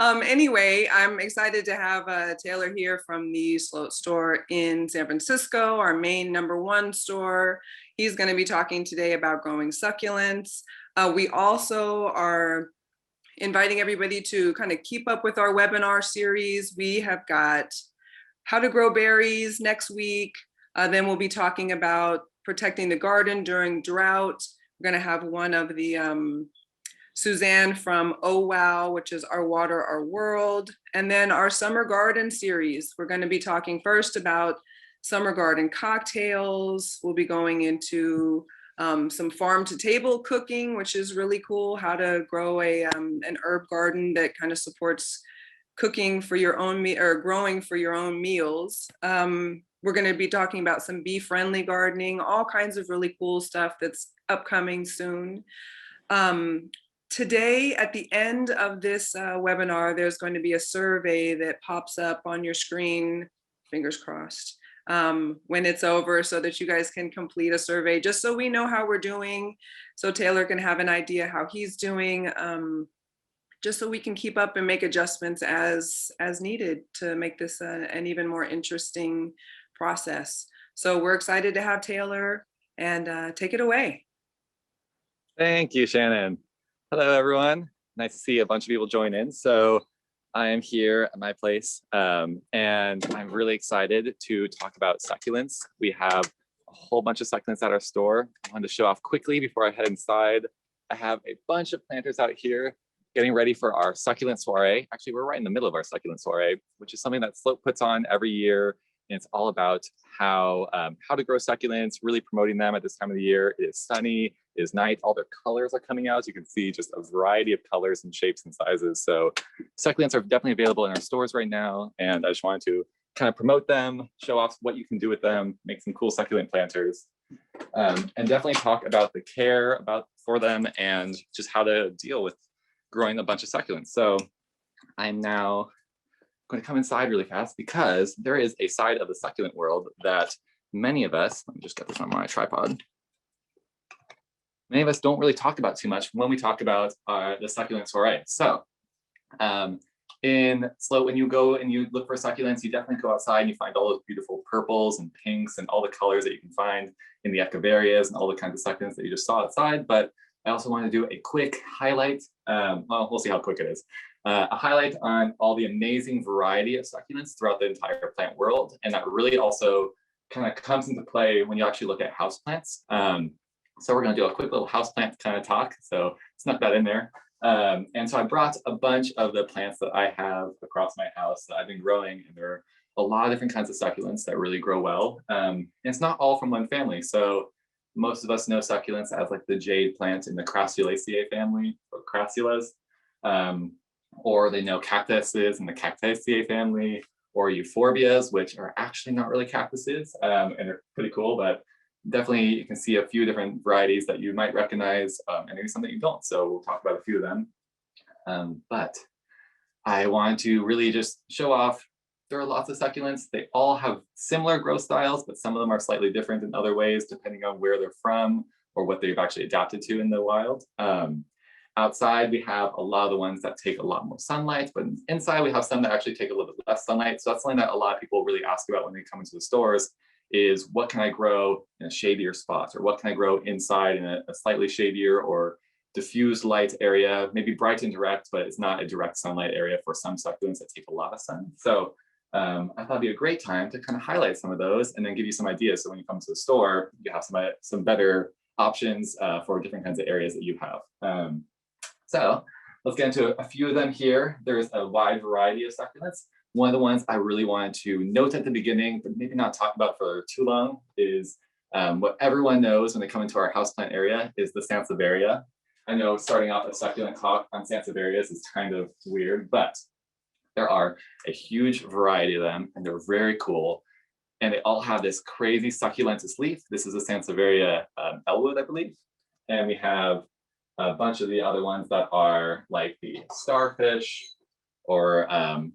Anyway, I'm excited to have Taylor here from the Sloat store in San Francisco, our main #1 store. He's going to be talking today about growing succulents. We also are inviting everybody to kind of keep up with our webinar series. We have got how to grow berries next week. Then we'll be talking about protecting the garden during drought. We're going to have one of the Suzanne from Oh Wow, which is Our Water, Our World. And then our summer garden series. We're going to be talking first about summer garden cocktails. We'll be going into some farm to table cooking, which is really cool, how to grow an herb garden that kind of supports cooking for your own or growing for your own meals. We're going to be talking about some bee-friendly gardening, all kinds of really cool stuff that's upcoming soon. Today, at the end of this webinar, there's going to be a survey that pops up on your screen, fingers crossed, when it's over, so that you guys can complete a survey, just so we know how we're doing, so Taylor can have an idea how he's doing, just so we can keep up and make adjustments as needed to make this an even more interesting process. So we're excited to have Taylor, and take it away. Thank you, Shannon. Hello, everyone. Nice to see a bunch of people join in. So I am here at my place, and I'm really excited to talk about succulents. We have a whole bunch of succulents at our store. I wanted to show off quickly before I head inside. I have a bunch of planters out here getting ready for our succulent soiree. Actually, we're right in the middle of our succulent soiree, which is something that Sloat puts on every year. And it's all about how to grow succulents, really promoting them at this time of the year. It is sunny, it is night, all their colors are coming out. As you can see, just a variety of colors and shapes and sizes. So succulents are definitely available in our stores right now. And I just wanted to kind of promote them, show off what you can do with them, make some cool succulent planters, and definitely talk about the care for them and just how to deal with growing a bunch of succulents. So I'm now going to come inside really fast because there is a side of the succulent world that many of us, let me just get this on my tripod. Many of us don't really talk about too much when we talk about the succulent soiree. So in Sloat, when you go and you look for succulents, you definitely go outside and you find all those beautiful purples and pinks and all the colors that you can find in the Echeverias and all the kinds of succulents that you just saw outside. But I also want to do a quick highlight. Well, we'll see how quick it is. A highlight on all the amazing variety of succulents throughout the entire plant world. And that really also kind of comes into play when you actually look at houseplants. So we're going to do a quick little houseplant kind of talk. So snuck that in there. And so I brought a bunch of the plants that I have across my house that I've been growing. And there are a lot of different kinds of succulents that really grow well. And it's not all from one family. So most of us know succulents as like the jade plant in the Crassulaceae family, or crassulas. Or they know cactuses in the Cactaceae family, or Euphorbias, which are actually not really cactuses, and they're pretty cool, but definitely you can see a few different varieties that you might recognize, and maybe some that you don't. So we'll talk about a few of them. But I want to really just show off, there are lots of succulents. They all have similar growth styles, but some of them are slightly different in other ways, depending on where they're from or what they've actually adapted to in the wild. Outside, we have a lot of the ones that take a lot more sunlight, but inside we have some that actually take a little bit less sunlight. So that's something that a lot of people really ask about when they come into the stores is, what can I grow in a shadier spot? Or what can I grow inside in a slightly shadier or diffused light area, maybe bright and direct, but it's not a direct sunlight area for some succulents that take a lot of sun. So I thought it'd be a great time to kind of highlight some of those and then give you some ideas. So when you come to the store, you have some better options for different kinds of areas that you have. So let's get into a few of them here. There's a wide variety of succulents. One of the ones I really wanted to note at the beginning, but maybe not talk about for too long, is what everyone knows when they come into our houseplant area is the Sansevieria. I know starting off a succulent talk on Sansevierias is kind of weird, but there are a huge variety of them and they're very cool. And they all have this crazy succulentous leaf. This is a Sansevieria elwood, I believe. And we have a bunch of the other ones that are like the starfish or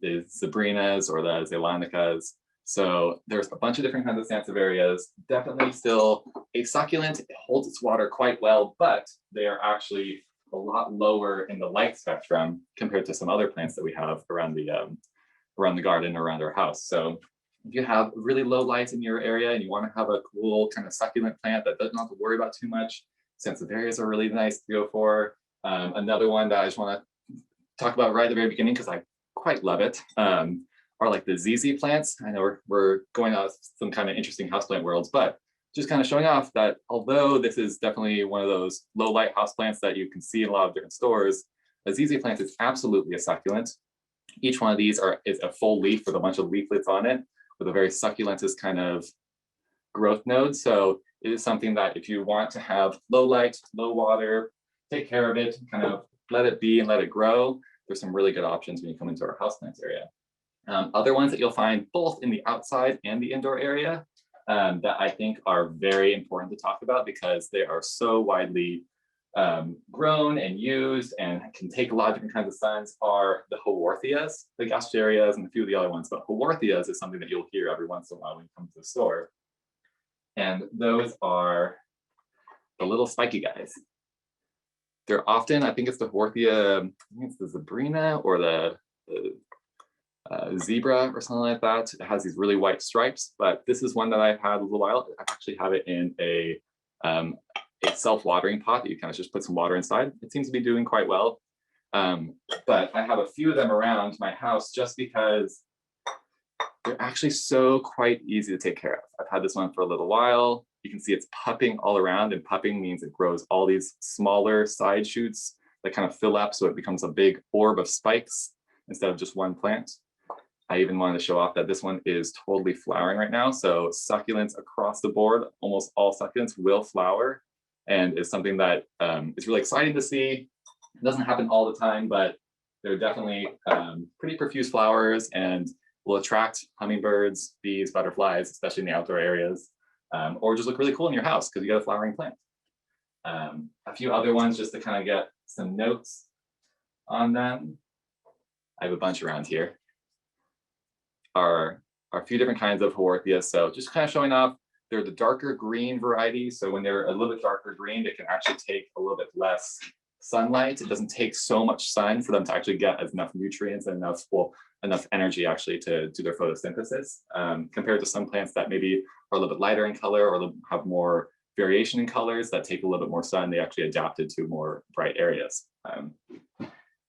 the Sabrinas or the Zeylanicas. So there's a bunch of different kinds of Sansevierias. Definitely still a succulent. It holds its water quite well, but they are actually a lot lower in the light spectrum compared to some other plants that we have around the garden, around our house. So if you have really low light in your area and you want to have a cool kind of succulent plant that doesn't have to worry about too much, Sansevierias are really nice to go for. Another one that I just want to talk about right at the very beginning, because I quite love it, are like the ZZ plants. I know we're going out some kind of interesting houseplant worlds, but just kind of showing off that although this is definitely one of those low light houseplants that you can see in a lot of different stores, a ZZ plant is absolutely a succulent. Each one of these is a full leaf with a bunch of leaflets on it, with a very succulentous kind of growth node. So it is something that if you want to have low light, low water, take care of it, kind of let it be and let it grow, there's some really good options when you come into our houseplants area. Other ones that you'll find both in the outside and the indoor area that I think are very important to talk about because they are so widely grown and used and can take a lot of different kinds of suns are the Haworthias, the Gasterias, and a few of the other ones. But Haworthias is something that you'll hear every once in a while when you come to the store. And those are the little spiky guys. They're often, I think it's the Haworthia, I think it's the Zebrina or the zebra or something like that. It has these really white stripes, but this is one that I've had a little while. I actually have it in a self-watering pot that you kind of just put some water inside. It seems to be doing quite well. But I have a few of them around my house just because they're actually so quite easy to take care of. I've had this one for a little while. You can see it's pupping all around, and pupping means it grows all these smaller side shoots that kind of fill up so it becomes a big orb of spikes instead of just one plant. I even wanted to show off that this one is totally flowering right now. So succulents across the board, almost all succulents will flower, and is something that is really exciting to see. It doesn't happen all the time, but they're definitely pretty profuse flowers and will attract hummingbirds, bees, butterflies, especially in the outdoor areas, or just look really cool in your house because you got a flowering plant. A few other ones just to kind of get some notes on them. I have a bunch around here. Are a few different kinds of Haworthia. So just kind of showing off, they're the darker green variety. So when they're a little bit darker green, they can actually take a little bit less sunlight. It doesn't take so much sun for them to actually get enough nutrients and enough energy actually to do their photosynthesis, compared to some plants that maybe are a little bit lighter in color or have more variation in colors that take a little bit more sun. They actually adapted to more bright areas.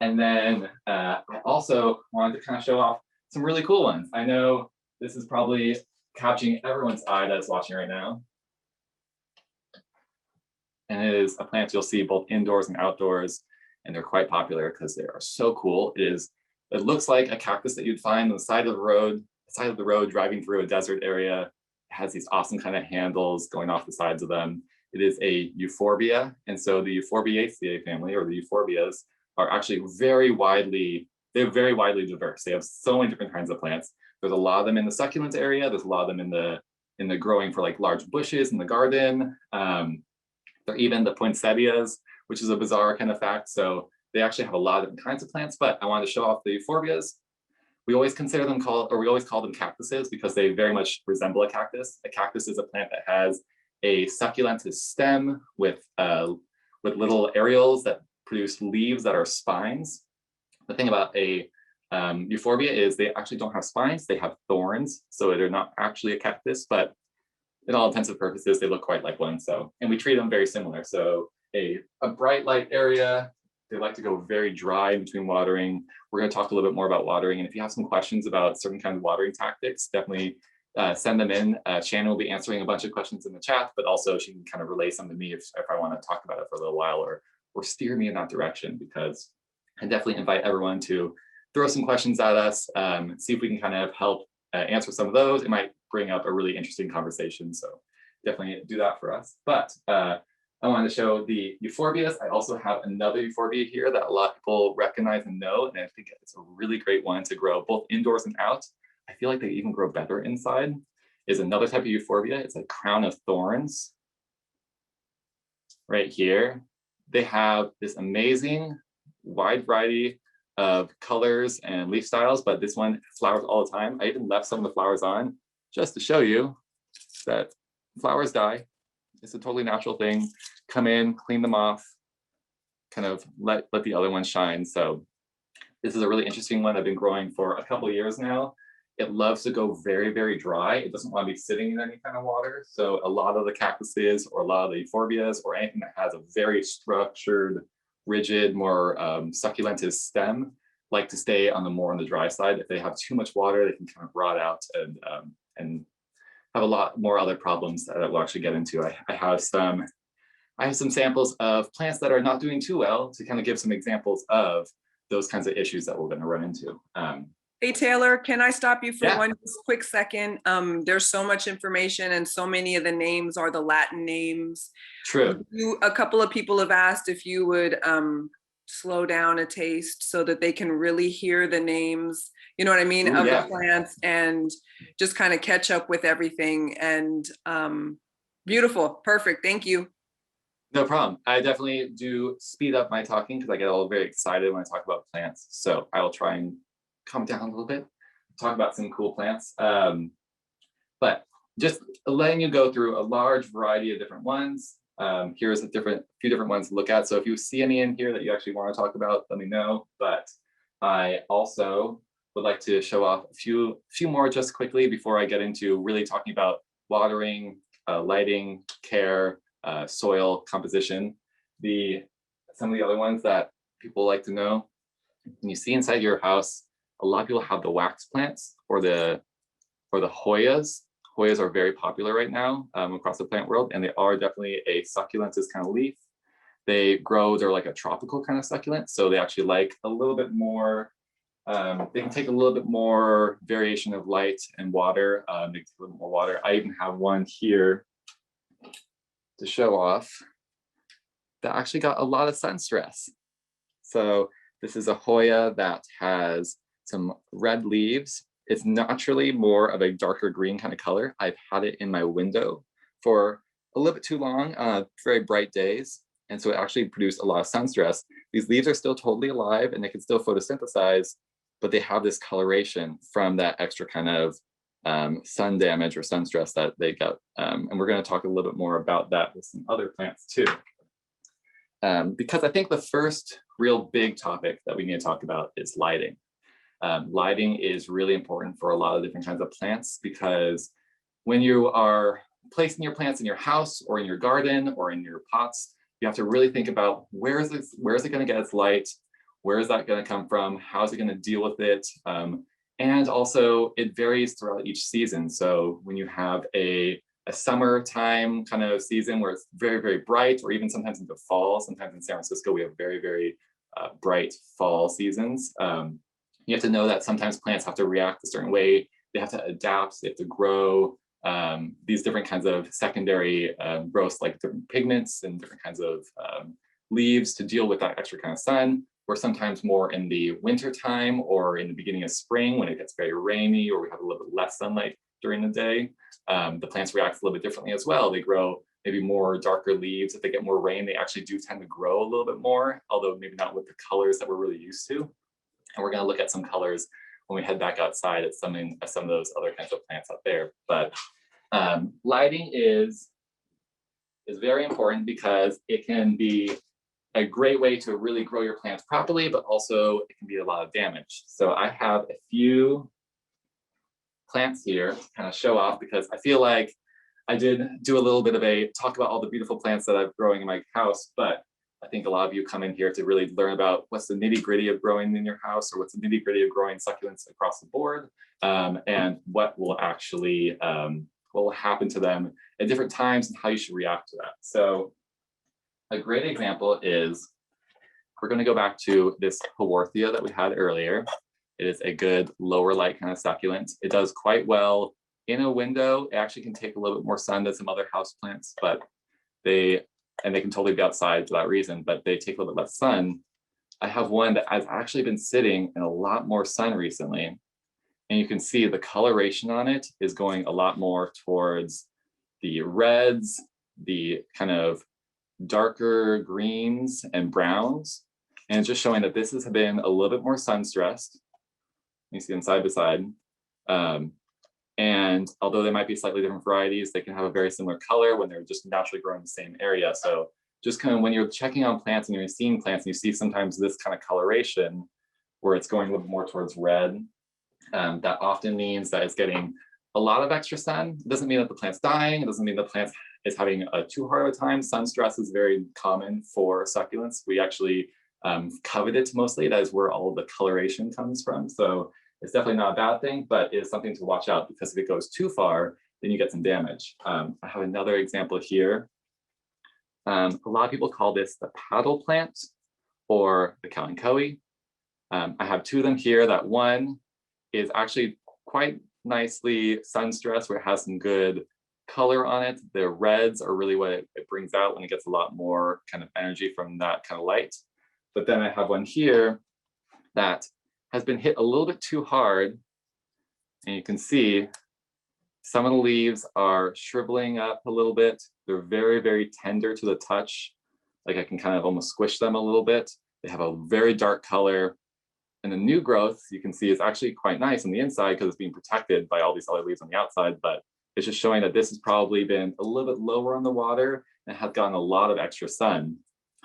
And then I also wanted to kind of show off some really cool ones. I know this is probably catching everyone's eye that's watching right now. And it is a plant you'll see both indoors and outdoors, and they're quite popular because they are so cool. It looks like a cactus that you'd find on the side of the road driving through a desert area. It has these awesome kind of handles going off the sides of them. It is a Euphorbia, and so the Euphorbiaceae family, or the Euphorbias, are actually very widely diverse. They have so many different kinds of plants. There's a lot of them in the succulent area. There's a lot of them in the growing for like large bushes in the garden. They're even the poinsettias, which is a bizarre kind of fact. So they actually have a lot of different kinds of plants, but I wanted to show off the Euphorbias. We always call them cactuses because they very much resemble a cactus. A cactus is a plant that has a succulentous stem with little areoles that produce leaves that are spines. The thing about a Euphorbia is they actually don't have spines, they have thorns. So they're not actually a cactus, but in all intents and purposes, they look quite like one. So, and we treat them very similar. So a bright light area, they like to go very dry in between watering. We're going to talk a little bit more about watering. And if you have some questions about certain kinds of watering tactics, definitely send them in. Shannon will be answering a bunch of questions in the chat, but also she can kind of relay some to me if I want to talk about it for a little while or steer me in that direction, because I definitely invite everyone to throw some questions at us, see if we can kind of help answer some of those. It might bring up a really interesting conversation. So definitely do that for us. But I wanted to show the Euphorbias. I also have another Euphorbia here that a lot of people recognize and know, and I think it's a really great one to grow both indoors and out. I feel like they even grow better inside. Is another type of Euphorbia. It's a crown of thorns right here. They have this amazing wide variety of colors and leaf styles, but this one flowers all the time. I even left some of the flowers on just to show you that flowers die. It's a totally natural thing. Come in, clean them off, kind of let the other one shine. So this is a really interesting one I've been growing for a couple of years now. It loves to go very, very dry. It doesn't want to be sitting in any kind of water. So a lot of the cactuses or a lot of the Euphorbias or anything that has a very structured, rigid, more succulentous stem like to stay on the dry side. If they have too much water, they can kind of rot out and have a lot more other problems that we'll actually get into. I have some samples of plants that are not doing too well to kind of give some examples of those kinds of issues that we're going to run into. Hey, Taylor, can I stop you for Yeah. one just quick second? There's so much information and so many of the names are the Latin names. True. A couple of people have asked if you would slow down a taste so that they can really hear the names, you know what I mean, Ooh, of yeah. the plants and just kind of catch up with everything. And beautiful, perfect, thank you. No problem. I definitely do speed up my talking because I get all very excited when I talk about plants. So I will try and calm down a little bit, talk about some cool plants. But just letting you go through a large variety of different ones. Here's a few different ones to look at. So if you see any in here that you actually want to talk about, let me know. But I also would like to show off a few more just quickly before I get into really talking about watering, lighting, care, soil composition. Some of the other ones that people like to know, when you see inside your house, a lot of people have the wax plants or the Hoyas. Hoyas are very popular right now across the plant world, and they are definitely a succulentous kind of leaf. They're like a tropical kind of succulent, so they actually like a little bit more, they can take a little bit more variation of light and water, they take a little more water. I even have one here to show off that actually got a lot of sun stress. So this is a Hoya that has some red leaves. It's naturally more of a darker green kind of color. I've had it in my window for a little bit too long on very bright days. And so it actually produced a lot of sun stress. These leaves are still totally alive and they can still photosynthesize, but they have this coloration from that extra kind of sun damage or sun stress that they get. And we're going to talk a little bit more about that with some other plants too. Because I think the first real big topic that we need to talk about is lighting. Lighting is really important for a lot of different kinds of plants because when you are placing your plants in your house or in your garden or in your pots, you have to really think about where is it going to get its light? Where is that going to come from? How is it going to deal with it? And also it varies throughout each season. So when you have a summertime kind of season where it's very, very bright, or even sometimes into fall, sometimes in San Francisco, we have very, very bright fall seasons. You have to know that sometimes plants have to react a certain way. They have to adapt, they have to grow these different kinds of secondary growths, like different pigments and different kinds of leaves to deal with that extra kind of sun, or sometimes more in the winter time or in the beginning of spring when it gets very rainy or we have a little bit less sunlight during the day. The plants react a little bit differently as well. They grow maybe more darker leaves. If they get more rain, they actually do tend to grow a little bit more, although maybe not with the colors that we're really used to. And we're going to look at some colors when we head back outside at some of those other kinds of plants out there. But lighting is very important because it can be a great way to really grow your plants properly, but also it can be a lot of damage. So I have a few plants here to kind of show off because I feel like I did do a little bit of a talk about all the beautiful plants that I'm growing in my house, but I think a lot of you come in here to really learn about what's the nitty gritty of growing in your house, or what's the nitty gritty of growing succulents across the board, and what will actually, what will happen to them at different times and how you should react to that. So a great example is, we're going to go back to this Haworthia that we had earlier. It is a good lower light kind of succulent. It does quite well in a window. It actually can take a little bit more sun than some other house plants, but they can totally be outside for that reason, but they take a little bit less sun. I have one that has actually been sitting in a lot more sun recently. And you can see the coloration on it is going a lot more towards the reds, the kind of darker greens and browns. And it's just showing that this has been a little bit more sun stressed. You see them side by side. And although they might be slightly different varieties, they can have a very similar color when they're just naturally growing in the same area. So just kind of when you're checking on plants and you're seeing plants and you see sometimes this kind of coloration where it's going a little more towards red, that often means that it's getting a lot of extra sun. It doesn't mean that the plant's dying. It doesn't mean the plant is having a too hard of a time. Sun stress is very common for succulents. We actually covet it mostly. That is where all of the coloration comes from. So it's definitely not a bad thing, but it's something to watch out, because if it goes too far, then you get some damage. I have another example here. A lot of people call this the paddle plant or the kalanchoe. I have two of them here. That one is actually quite nicely sun stressed, where it has some good color on it. The reds are really what it brings out when it gets a lot more kind of energy from that kind of light. But then I have one here that has been hit a little bit too hard. And you can see some of the leaves are shriveling up a little bit. They're very, very tender to the touch. Like I can kind of almost squish them a little bit. They have a very dark color. And the new growth, you can see, is actually quite nice on the inside because it's being protected by all these other leaves on the outside. But it's just showing that this has probably been a little bit lower on the water and has gotten a lot of extra sun.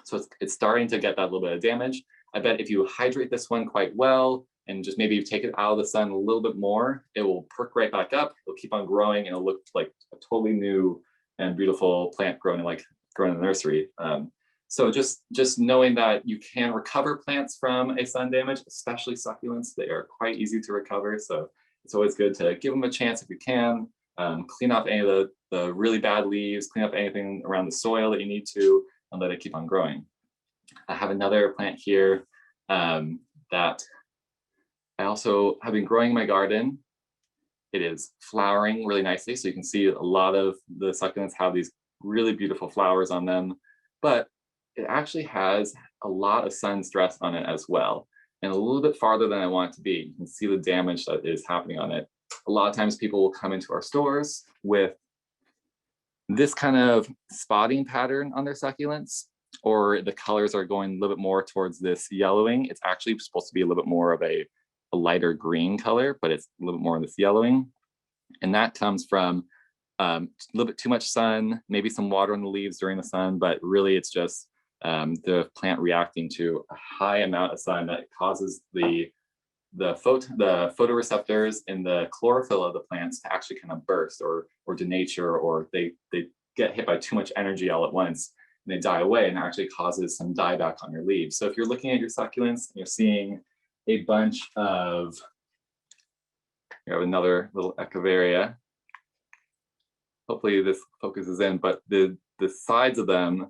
So it's starting to get that little bit of damage. I bet if you hydrate this one quite well and just maybe take it out of the sun a little bit more, it will perk right back up. It'll keep on growing and it'll look like a totally new and beautiful plant grown in the nursery. So just knowing that you can recover plants from a sun damage, especially succulents, they are quite easy to recover. So it's always good to give them a chance if you can. Clean off any of the really bad leaves, clean up anything around the soil that you need to, and let it keep on growing. I have another plant here that I also have been growing in my garden. It is flowering really nicely. So you can see a lot of the succulents have these really beautiful flowers on them, but it actually has a lot of sun stress on it as well, and a little bit farther than I want it to be. You can see the damage that is happening on it. A lot of times people will come into our stores with this kind of spotting pattern on their succulents, or the colors are going a little bit more towards this yellowing. It's actually supposed to be a little bit more of a lighter green color, but it's a little bit more of this yellowing. And that comes from a little bit too much sun, maybe some water on the leaves during the sun, but really it's just the plant reacting to a high amount of sun that causes the photoreceptors in the chlorophyll of the plants to actually kind of burst or denature, or they get hit by too much energy all at once and they die away, and actually causes some dieback on your leaves. So if you're looking at your succulents and you're seeing a bunch of, you have another little Echeveria. Hopefully this focuses in, but the sides of them,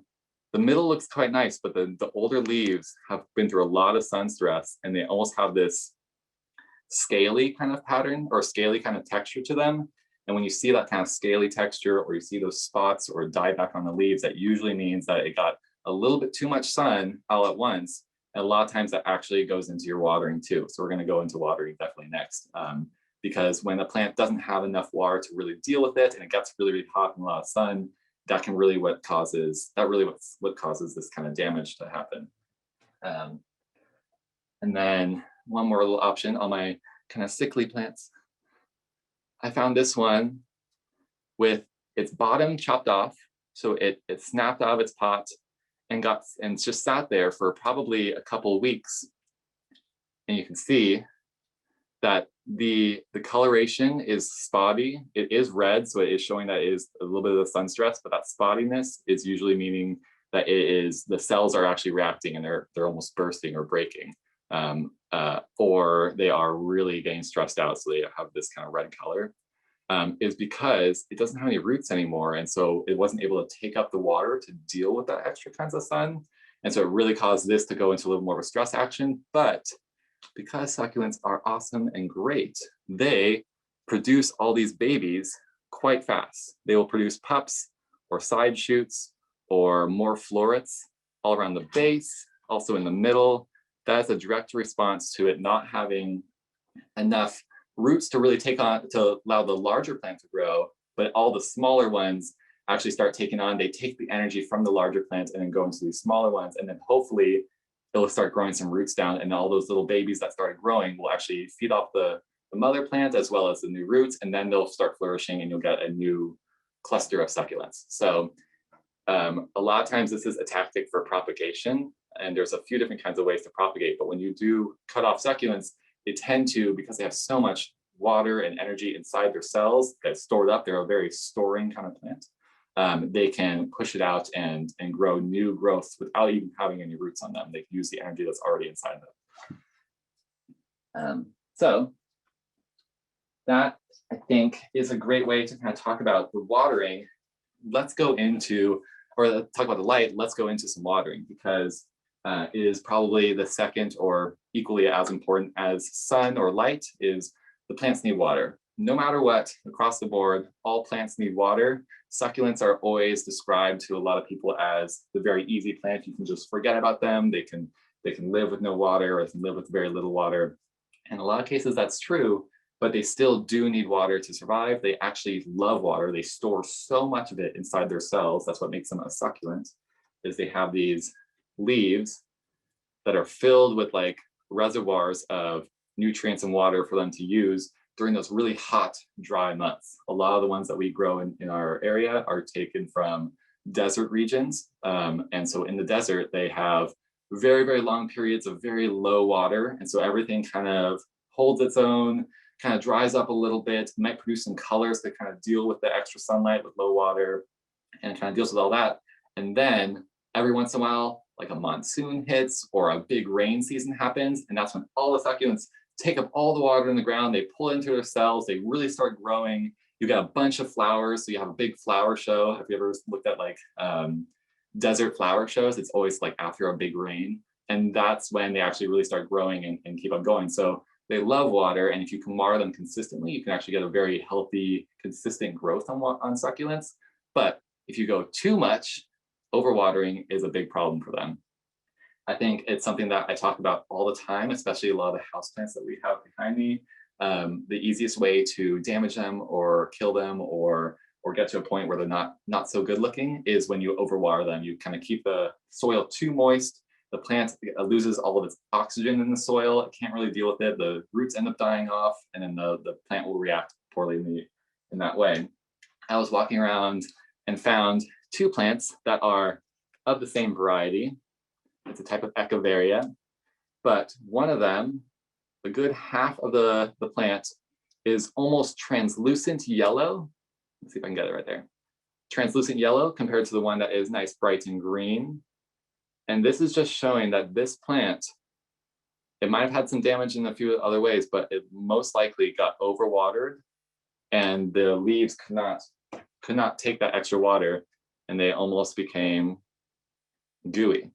the middle looks quite nice, but the older leaves have been through a lot of sun stress, and they almost have this scaly kind of pattern or scaly kind of texture to them. And when you see that kind of scaly texture, or you see those spots or dieback on the leaves, that usually means that it got a little bit too much sun all at once. And a lot of times that actually goes into your watering too. So we're going to go into watering definitely next, because when the plant doesn't have enough water to really deal with it, and it gets really, really hot and a lot of sun, that can really what causes this kind of damage to happen. And then one more little option on my kind of sickly plants. I found this one with its bottom chopped off. So it snapped out of its pot and just sat there for probably a couple of weeks. And you can see that the coloration is spotty. It is red, so it is showing that it is a little bit of the sun stress, but that spottiness is usually meaning that the cells are actually reacting and they're almost bursting or breaking. Or they are really getting stressed out, so they have this kind of red color, is because it doesn't have any roots anymore, and so it wasn't able to take up the water to deal with that extra kinds of sun, and so it really caused this to go into a little more of a stress action. But because succulents are awesome and great, they produce all these babies quite fast. They will produce pups or side shoots or more florets all around the base, also in the middle. That is a direct response to it not having enough roots to really to allow the larger plant to grow, but all the smaller ones actually start taking on. They take the energy from the larger plants and then go into these smaller ones, and then hopefully it'll start growing some roots down, and all those little babies that started growing will actually feed off the mother plant as well as the new roots, and then they'll start flourishing and you'll get a new cluster of succulents. So A lot of times this is a tactic for propagation, and there's a few different kinds of ways to propagate, but when you do cut off succulents, they tend to, because they have so much water and energy inside their cells that's stored up, they're a very storing kind of plant. They can push it out and grow new growths without even having any roots on them. They can use the energy that's already inside them. So that, I think, is a great way to kind of talk about the watering. Let's go into, or talk about the light, let's go into some watering, because it is probably the second or equally as important as sun or light is the plants need water. No matter what, across the board, all plants need water. Succulents are always described to a lot of people as the very easy plant. You can just forget about them. They can live with no water, or they can live with very little water. In a lot of cases, that's true, but they still do need water to survive. They actually love water. They store so much of it inside their cells. That's what makes them a succulent, is they have these leaves that are filled with like reservoirs of nutrients and water for them to use during those really hot, dry months. A lot of the ones that we grow in our area are taken from desert regions. And so in the desert, they have very, very long periods of very low water. And so everything kind of holds its own, kind of dries up a little bit, might produce some colors that kind of deal with the extra sunlight with low water, and kind of deals with all that. And then every once in a while, like a monsoon hits or a big rain season happens, and that's when all the succulents take up all the water in the ground, they pull it into their cells, they really start growing. You got a bunch of flowers, so you have a big flower show. Have you ever looked at like desert flower shows? It's always like after a big rain, and that's when they actually really start growing and keep on going. So they love water, and if you can water them consistently, you can actually get a very healthy, consistent growth on succulents. But if you go too much, overwatering is a big problem for them. I think it's something that I talk about all the time, especially a lot of the houseplants that we have behind me. The easiest way to damage them or kill them or get to a point where they're not so good looking is when you overwater them. You kind of keep the soil too moist. The plant loses all of its oxygen in the soil. It can't really deal with it. The roots end up dying off, and then the plant will react poorly in that way. I was walking around and found two plants that are of the same variety. It's a type of Echeveria, but one of them, a good half of the plant is almost translucent yellow. Let's see if I can get it right there. Translucent yellow compared to the one that is nice, bright and green. And this is just showing that this plant, it might have had some damage in a few other ways, but it most likely got overwatered, and the leaves could not take that extra water, and they almost became gooey.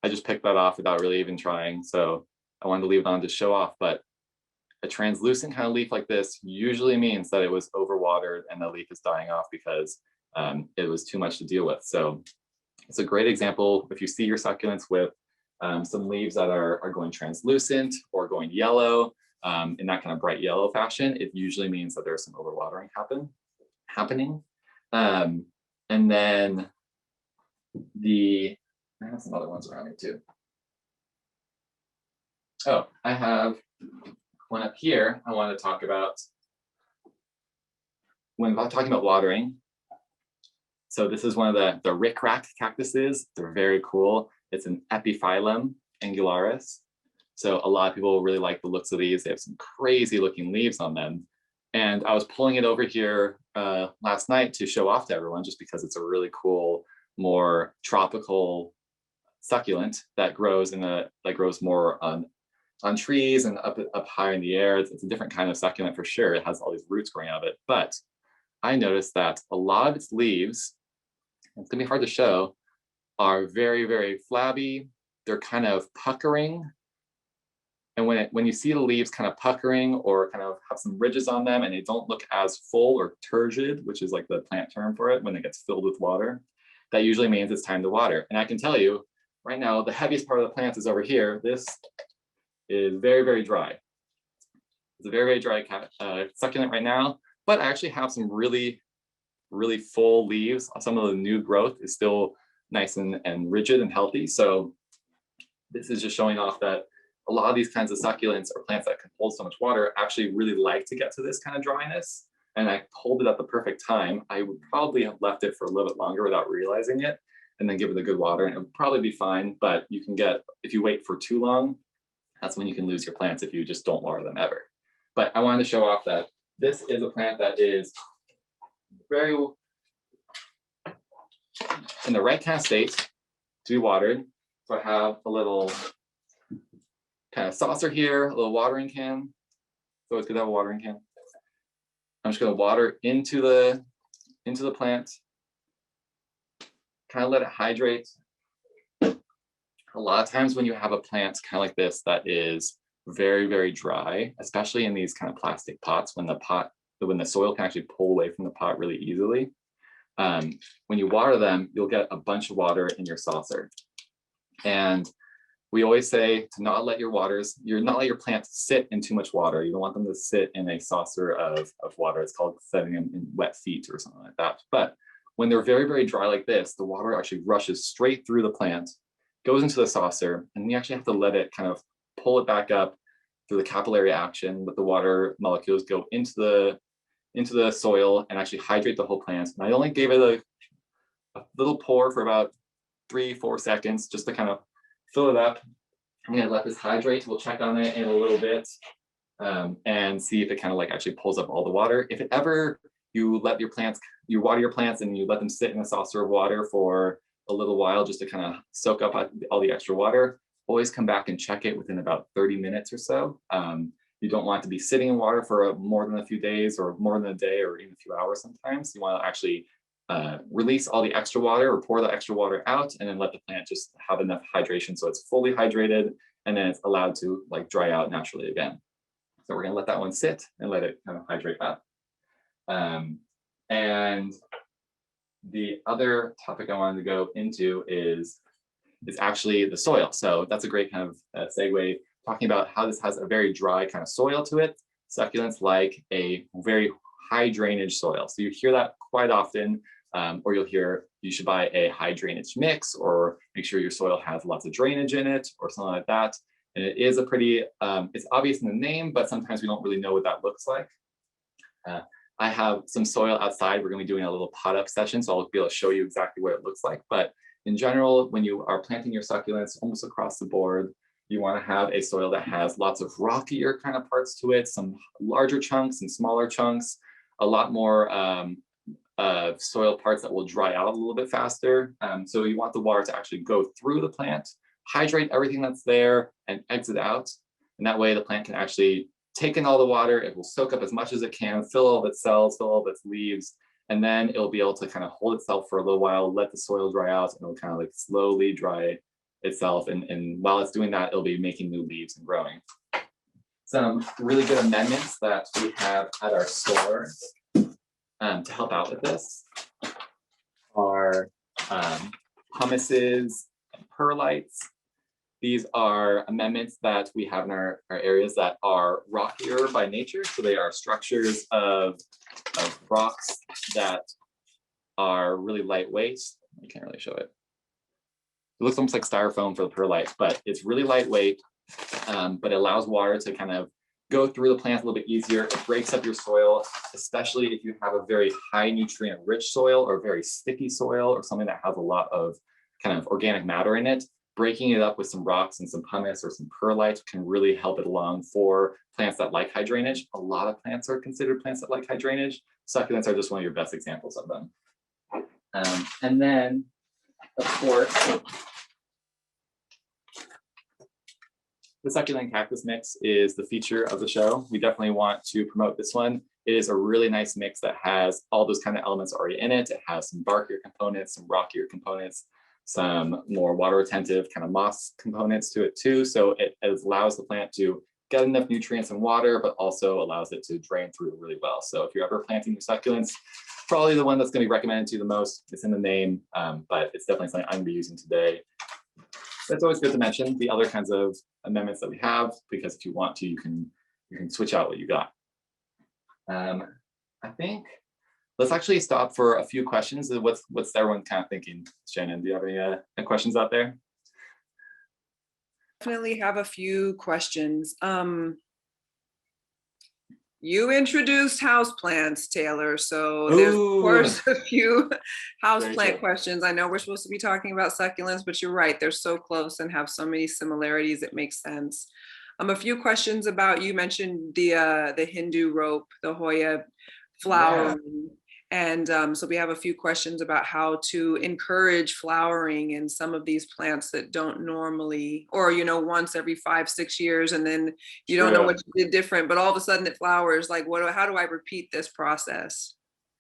I just picked that off without really even trying, so I wanted to leave it on to show off. But a translucent kind of leaf like this usually means that it was overwatered and the leaf is dying off because it was too much to deal with. So it's a great example. If you see your succulents with some leaves that are going translucent or going yellow in that kind of bright yellow fashion, it usually means that there's some overwatering happening. And then I have some other ones around here too. Oh, I have one up here I want to talk about when talking about watering. So this is one of the rickrack cactuses. They're very cool. It's an Epiphyllum Angularis. So a lot of people really like the looks of these. They have some crazy looking leaves on them. And I was pulling it over here last night to show off to everyone, just because it's a really cool, more tropical succulent that grows more on trees and up high in the air. It's a different kind of succulent for sure. It has all these roots growing out of it. But I noticed that a lot of its leaves, it's gonna be hard to show, are very, very flabby. They're kind of puckering. And when you see the leaves kind of puckering or kind of have some ridges on them and they don't look as full or turgid, which is like the plant term for it, when it gets filled with water, that usually means it's time to water. And I can tell you right now, the heaviest part of the plant is over here. This is very, very dry. It's a very, very dry succulent right now, but I actually have some really, really full leaves. Some of the new growth is still nice and rigid and healthy. So this is just showing off that a lot of these kinds of succulents or plants that can hold so much water actually really like to get to this kind of dryness. and I pulled it at the perfect time, I would probably have left it for a little bit longer without realizing it, and then give it a good water, and it would probably be fine. But you can get, if you wait for too long, that's when you can lose your plants if you just don't water them ever. But I wanted to show off that this is a plant that is very in the right kind of state to be watered. So I have a little kind of saucer here, a little watering can. So it's good to have a watering can. I'm just going to water into the plant, kind of let it hydrate. A lot of times when you have a plant kind of like this that is very, very dry, especially in these kind of plastic pots, when the soil can actually pull away from the pot really easily. When you water them, you'll get a bunch of water in your saucer. And we always say to not let your plants sit in too much water. You don't want them to sit in a saucer of water. It's called setting them in wet feet or something like that. But when they're very, very dry like this, the water actually rushes straight through the plant, goes into the saucer, and you actually have to let it kind of pull it back up through the capillary action, let the water molecules go into the soil and actually hydrate the whole plant. And I only gave it a little pour for about 3-4 seconds just to kind of fill it up. I'm going to let this hydrate. We'll check on it in a little bit and see if it kind of like actually pulls up all the water. If it ever you water your plants and you let them sit in a saucer of water for a little while just to kind of soak up all the extra water, always come back and check it within about 30 minutes or so. You don't want to be sitting in water for more than a few days or more than a day or even a few hours sometimes. You want to actually release all the extra water or pour the extra water out and then let the plant just have enough hydration so it's fully hydrated and then it's allowed to like dry out naturally again. So we're going to let that one sit and let it kind of hydrate up. And the other topic I wanted to go into is actually the soil. So that's a great kind of segue, talking about how this has a very dry kind of soil to it. Succulents like a very high drainage soil. So you hear that quite often, or you'll hear you should buy a high drainage mix or make sure your soil has lots of drainage in it or something like that. And it is a pretty, it's obvious in the name, but sometimes we don't really know what that looks like. I have some soil outside. We're going to be doing a little pot up session, so I'll be able to show you exactly what it looks like. But in general, when you are planting your succulents almost across the board, you want to have a soil that has lots of rockier kind of parts to it, some larger chunks and smaller chunks, a lot more soil parts that will dry out a little bit faster. So you want the water to actually go through the plant, hydrate everything that's there, and exit out. And that way the plant can actually take in all the water. It will soak up as much as it can, fill all of its cells, fill all of its leaves, and then it'll be able to kind of hold itself for a little while, let the soil dry out, and it'll kind of like slowly dry itself. And while it's doing that, it'll be making new leaves and growing. Some really good amendments that we have at our store to help out with this are humuses and perlites. These are amendments that we have in our areas that are rockier by nature. So they are structures of rocks that are really lightweight. I can't really show it. It looks almost like styrofoam for the perlite, but it's really lightweight, but it allows water to kind of go through the plant a little bit easier. It breaks up your soil, especially if you have a very high nutrient rich soil or very sticky soil or something that has a lot of kind of organic matter in it. Breaking it up with some rocks and some pumice or some perlite can really help it along for plants that like high drainage. A lot of plants are considered plants that like high drainage. Succulents are just one of your best examples of them. And then, of course, the succulent cactus mix is the feature of the show. We definitely want to promote this one. It is a really nice mix that has all those kind of elements already in it. It has some barkier components, some rockier components, some more water retentive kind of moss components to it too. So it allows the plant to get enough nutrients and water, but also allows it to drain through really well. So if you're ever planting your succulents, probably the one that's going to be recommended to you the most. It's in the name, but it's definitely something I'm going to be using today. That's always good to mention the other kinds of amendments that we have, because if you want to, you can switch out what you got. I think let's actually stop for a few questions. What's everyone kind of thinking? Shannon, do you have any questions out there? Definitely have a few questions. You introduced houseplants, Taylor, so there's of course a few houseplant questions. I know we're supposed to be talking about succulents, but you're right, they're so close and have so many similarities, it makes sense. A few questions about, you mentioned the Hindu rope, the Hoya flowering. And so we have a few questions about how to encourage flowering in some of these plants that don't normally, or, you know, once every 5-6 years, and then you don't know what you did different, but all of a sudden it flowers. Like, how do I repeat this process?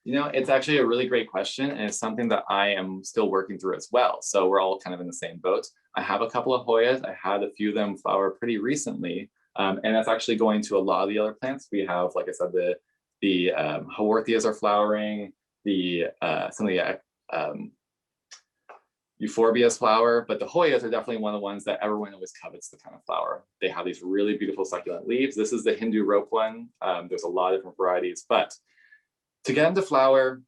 You know, it's actually a really great question, and it's something that I am still working through as well. So we're all kind of in the same boat. I have a couple of Hoyas. I had a few of them flower pretty recently, and that's actually going to a lot of the other plants. We have, like I said, the Haworthias are flowering, some of the Euphorbias flower, but the Hoyas are definitely one of the ones that everyone always covets to kind of flower. They have these really beautiful succulent leaves. This is the Hindu rope one. There's a lot of different varieties, but to get them to flower,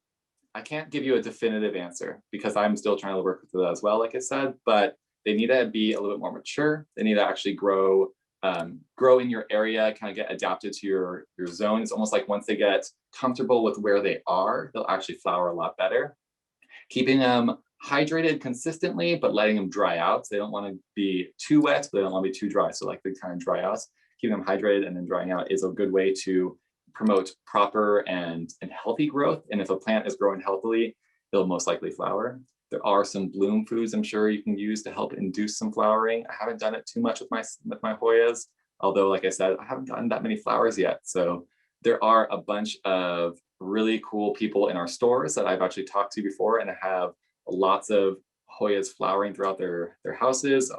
I can't give you a definitive answer because I'm still trying to work with it as well, like I said, but they need to be a little bit more mature. They need to actually grow in your area, kind of get adapted to your zone. It's almost like once they get comfortable with where they are, they'll actually flower a lot better. Keeping them hydrated consistently, but letting them dry out. So they don't want to be too wet, but they don't want to be too dry. So like they kind of dry out, keeping them hydrated and then drying out is a good way to promote proper and healthy growth. And if a plant is growing healthily, it'll most likely flower. There are some bloom foods I'm sure you can use to help induce some flowering. I haven't done it too much with my Hoyas, although like I said, I haven't gotten that many flowers yet. So there are a bunch of really cool people in our stores that I've actually talked to before and have lots of Hoyas flowering throughout their houses.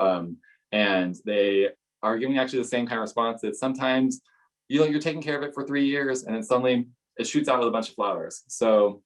And they are giving actually the same kind of response that sometimes you're taking care of it for 3 years and then suddenly it shoots out with a bunch of flowers. So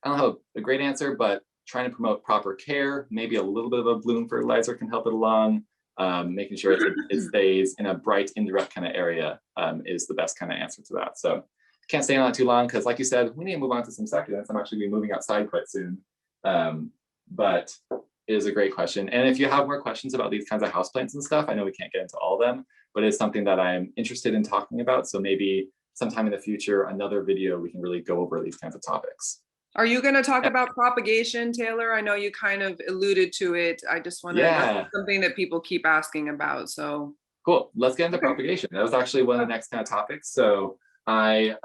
I don't have a great answer, but trying to promote proper care, maybe a little bit of a bloom fertilizer can help it along. Making sure it stays in a bright, indirect kind of area is the best kind of answer to that. So can't stay on it too long because like you said, we need to move on to some succulents. I'm actually going to be moving outside quite soon. But it is a great question. And if you have more questions about these kinds of houseplants and stuff, I know we can't get into all of them, but it's something that I'm interested in talking about. So maybe sometime in the future, another video, we can really go over these kinds of topics. Are you going to talk about propagation, Taylor? I know you kind of alluded to it. I just want to, that's something that people keep asking about. So cool. Let's get into propagation. That was actually one of the next kind of topics. So I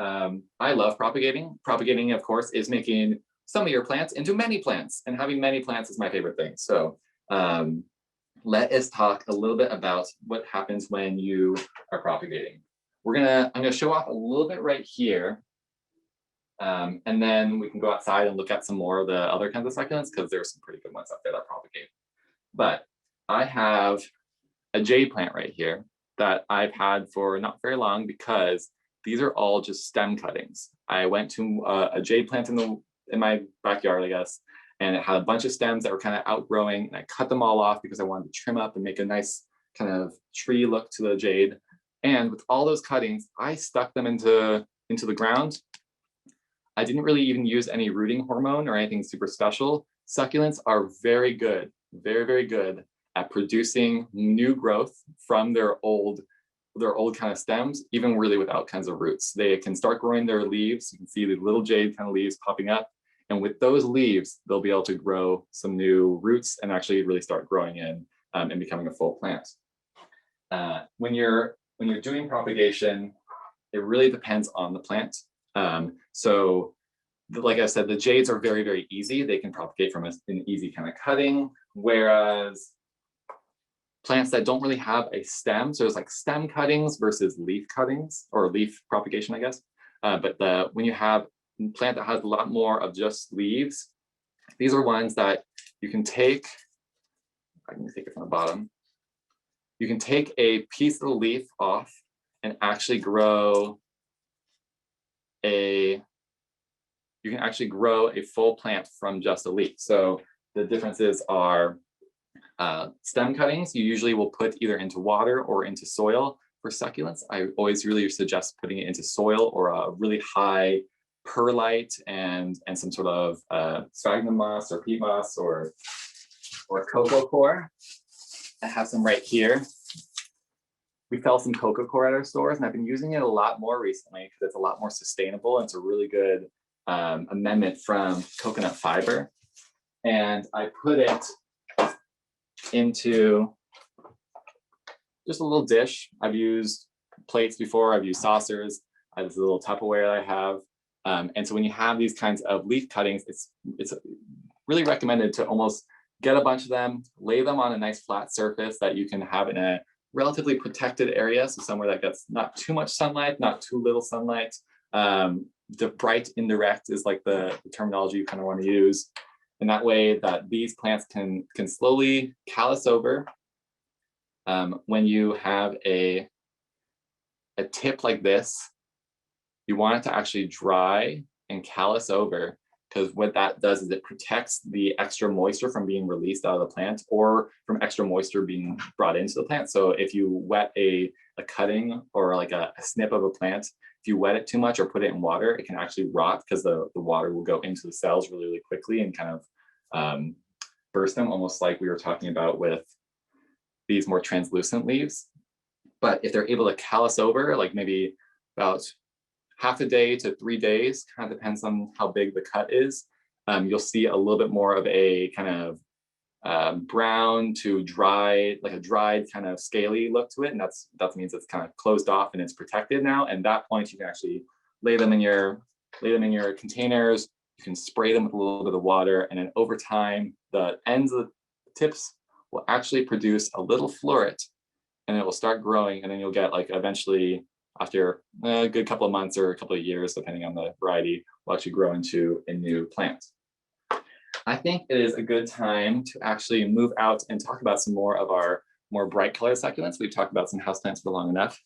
love propagating. Propagating, of course, is making some of your plants into many plants, and having many plants is my favorite thing. So let us talk a little bit about what happens when you are propagating. I'm gonna show off a little bit right here. And then we can go outside and look at some more of the other kinds of succulents because there's some pretty good ones out there that propagate. But I have a jade plant right here that I've had for not very long because these are all just stem cuttings. I went to a jade plant in my backyard, I guess, and it had a bunch of stems that were kind of outgrowing, and I cut them all off because I wanted to trim up and make a nice kind of tree look to the jade. And with all those cuttings, I stuck them into the ground. I didn't really even use any rooting hormone or anything super special. Succulents are very good, very, very good at producing new growth from their old kind of stems, even really without kinds of roots. They can start growing their leaves. You can see the little jade kind of leaves popping up. And with those leaves, they'll be able to grow some new roots and actually really start growing in and becoming a full plant. When you're doing propagation, it really depends on the plant. So like I said, the jades are very, very easy. They can propagate from an easy kind of cutting, whereas plants that don't really have a stem, so there's like stem cuttings versus leaf cuttings, or leaf propagation, I guess. But when you have a plant that has a lot more of just leaves, these are ones that you can take, I can take it from the bottom. You can take a piece of the leaf off and actually grow a full plant from just a leaf. So the differences are stem cuttings, you usually will put either into water or into soil. For succulents, I always really suggest putting it into soil or a really high perlite and some sort of sphagnum moss or peat moss or cocoa coir. I have some right here. we sell some coco coir at our stores, and I've been using it a lot more recently because it's a lot more sustainable and it's a really good amendment from coconut fiber. And I put it into just a little dish. I've used plates before, I've used saucers, I have this little Tupperware that I have. And so when you have these kinds of leaf cuttings, it's really recommended to almost get a bunch of them, lay them on a nice flat surface that you can have in a relatively protected area. So somewhere that gets not too much sunlight, not too little sunlight. The bright indirect is like the terminology you kind of want to use. And that way that these plants can slowly callus over. When you have a tip like this, you want it to actually dry and callus over, because what that does is it protects the extra moisture from being released out of the plant or from extra moisture being brought into the plant. So if you wet a cutting or like a snip of a plant, if you wet it too much or put it in water, it can actually rot because the water will go into the cells really, really quickly and kind of burst them, almost like we were talking about with these more translucent leaves. But if they're able to callus over, like maybe about half a day to 3 days, kind of depends on how big the cut is, you'll see a little bit more of a kind of brown to dry, like a dried kind of scaly look to it. And that means it's kind of closed off and it's protected now. And at that point, you can actually lay them in your containers. You can spray them with a little bit of water. And then over time, the ends of the tips will actually produce a little floret, and it will start growing. And then you'll get, like, eventually, after a good couple of months or a couple of years, depending on the variety, will actually grow into a new plant. I think it is a good time to actually move out and talk about some more of our more bright colored succulents. We've talked about some houseplants for long enough,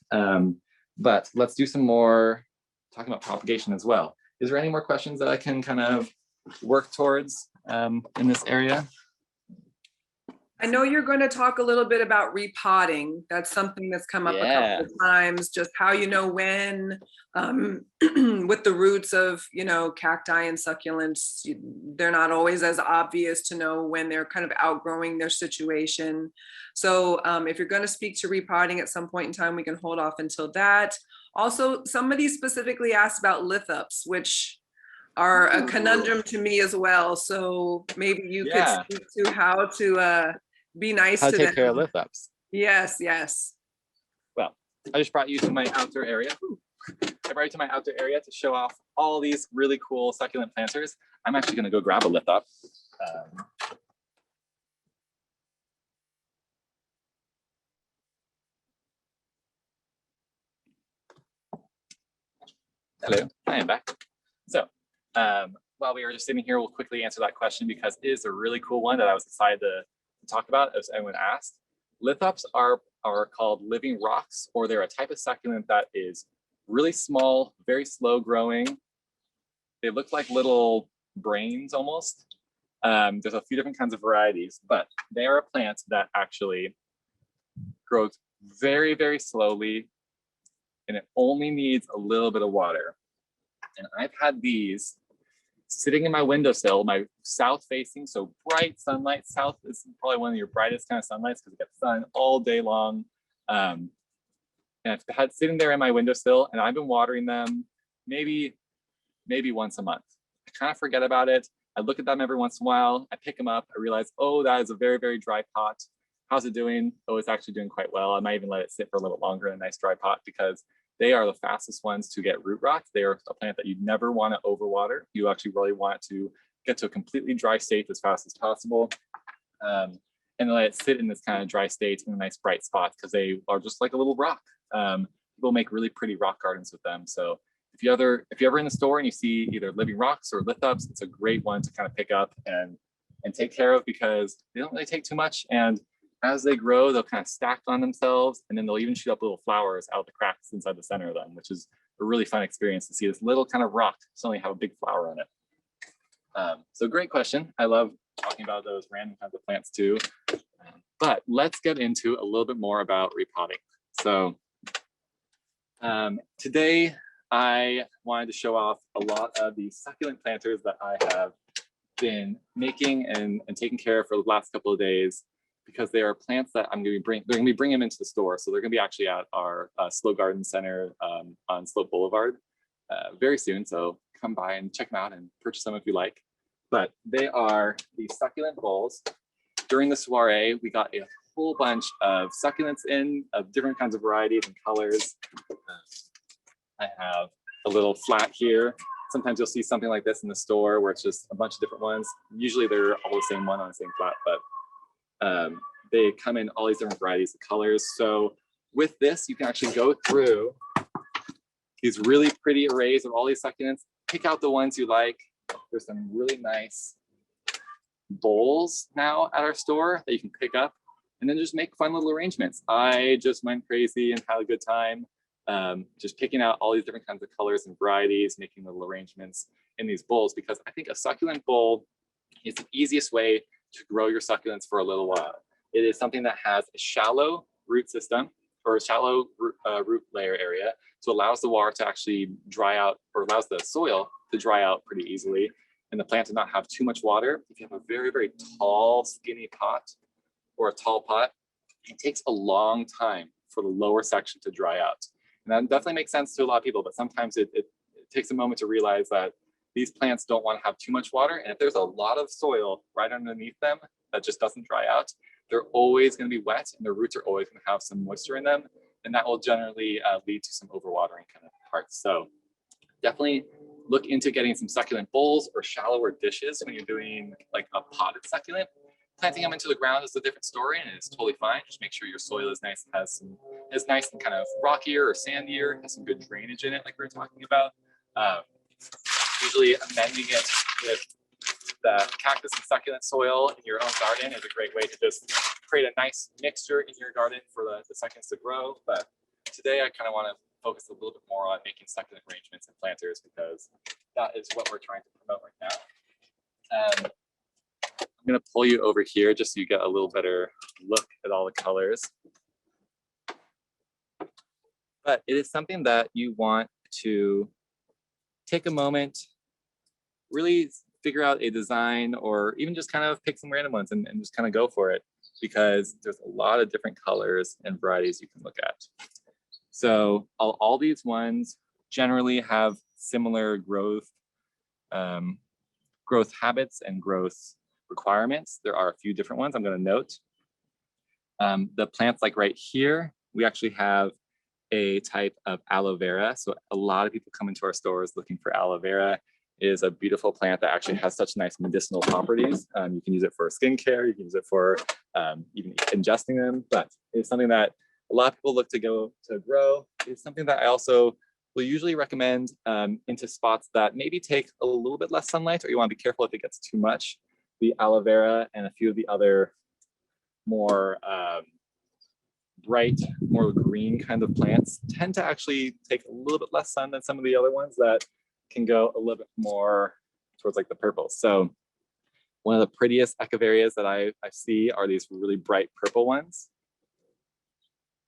but let's do some more talking about propagation as well. Is there any more questions that I can kind of work towards in this area? I know you're going to talk a little bit about repotting. That's something that's come up a couple of times, just how you know when, with the roots of, cacti and succulents, they're not always as obvious to know when they're kind of outgrowing their situation. So if you're going to speak to repotting at some point in time, we can hold off until that. Also, somebody specifically asked about lithups, which are a conundrum to me as well. So maybe you could speak to how to be nice to them. How to take care of lithups. Yes, yes. Well, I just brought you to my outdoor area. I brought you to my outdoor area to show off all these really cool succulent planters. I'm actually going to go grab a lithup. Hello, I am back. So while we were just sitting here, we'll quickly answer that question because it is a really cool one that I was excited to talk about, as anyone asked. Lithups are called living rocks, or they're a type of succulent that is really small, very slow growing. They look like little brains almost. There's a few different kinds of varieties, but they are a plant that actually grows very, very slowly, and it only needs a little bit of water. And I've had these sitting in my windowsill, my south facing, so bright sunlight. South is probably one of your brightest kind of sunlights because it gets sun all day long. And I've had sitting there in my windowsill, and I've been watering them maybe once a month. I kind of forget about it. I look at them every once in a while. I pick them up. I realize, oh, that is a very, very dry pot. How's it doing? Oh, it's actually doing quite well. I might even let it sit for a little bit longer in a nice dry pot because they are the fastest ones to get root rot. They are a plant that you never want to overwater. You actually really want to get to a completely dry state as fast as possible. And let it sit in this kind of dry state in a nice bright spot because they are just like a little rock. People make really pretty rock gardens with them. So if you're ever in the store and you see either living rocks or lithups, it's a great one to kind of pick up and take care of because they don't really take too much. And as they grow, they'll kind of stack on themselves, and then they'll even shoot up little flowers out the cracks inside the center of them, which is a really fun experience to see this little kind of rock suddenly have a big flower on it. So great question. I love talking about those random kinds of plants too. But let's get into a little bit more about repotting. So today I wanted to show off a lot of the succulent planters that I have been making and taking care of for the last couple of days. because they are plants that they're going to be bringing them into the store. So they're going to be actually at our Sloat Garden Center on Sloat Boulevard very soon. So come by and check them out and purchase them if you like. But they are the succulent bowls. During the soiree, we got a whole bunch of succulents in of different kinds of varieties and colors. I have a little flat here. Sometimes you'll see something like this in the store where it's just a bunch of different ones. Usually they're all the same one on the same flat, but they come in all these different varieties of colors. So with this, you can actually go through these really pretty arrays of all these succulents, pick out the ones you like. There's some really nice bowls now at our store that you can pick up and then just make fun little arrangements. I just went crazy and had a good time just picking out all these different kinds of colors and varieties, making little arrangements in these bowls, because I think a succulent bowl is the easiest way to grow your succulents for a little while. It is something that has a shallow root system or a shallow root layer area, so it allows the water to actually dry out, or allows the soil to dry out pretty easily, and the plant to not have too much water. If you have a very, very tall, skinny pot or a tall pot, it takes a long time for the lower section to dry out. And that definitely makes sense to a lot of people, but sometimes it takes a moment to realize that these plants don't want to have too much water. And if there's a lot of soil right underneath them that just doesn't dry out, they're always going to be wet and their roots are always going to have some moisture in them. And that will generally lead to some overwatering kind of parts. So definitely look into getting some succulent bowls or shallower dishes when you're doing like a potted succulent. Planting them into the ground is a different story, and it's totally fine. Just make sure your soil is nice, is nice and kind of rockier or sandier, has some good drainage in it, like we were talking about. Usually amending it with the cactus and succulent soil in your own garden is a great way to just create a nice mixture in your garden for the succulents to grow. But today I kind of want to focus a little bit more on making succulent arrangements and planters, because that is what we're trying to promote right now. I'm going to pull you over here just so you get a little better look at all the colors. But it is something that you want to take a moment, really figure out a design, or even just kind of pick some random ones and just kind of go for it, because there's a lot of different colors and varieties you can look at. So all these ones generally have similar growth habits and growth requirements. There are a few different ones I'm going to note. The plants like right here, we actually have a type of aloe vera. So a lot of people come into our stores looking for aloe vera. It is a beautiful plant that actually has such nice medicinal properties. You can use it for skincare, you can use it for even ingesting them, but it's something that a lot of people look to grow. It's something that I also will usually recommend into spots that maybe take a little bit less sunlight, or you want to be careful if it gets too much. The aloe vera and a few of the other more bright, more green kind of plants tend to actually take a little bit less sun than some of the other ones that can go a little bit more towards like the purple. So one of the prettiest echeverias that I see are these really bright purple ones.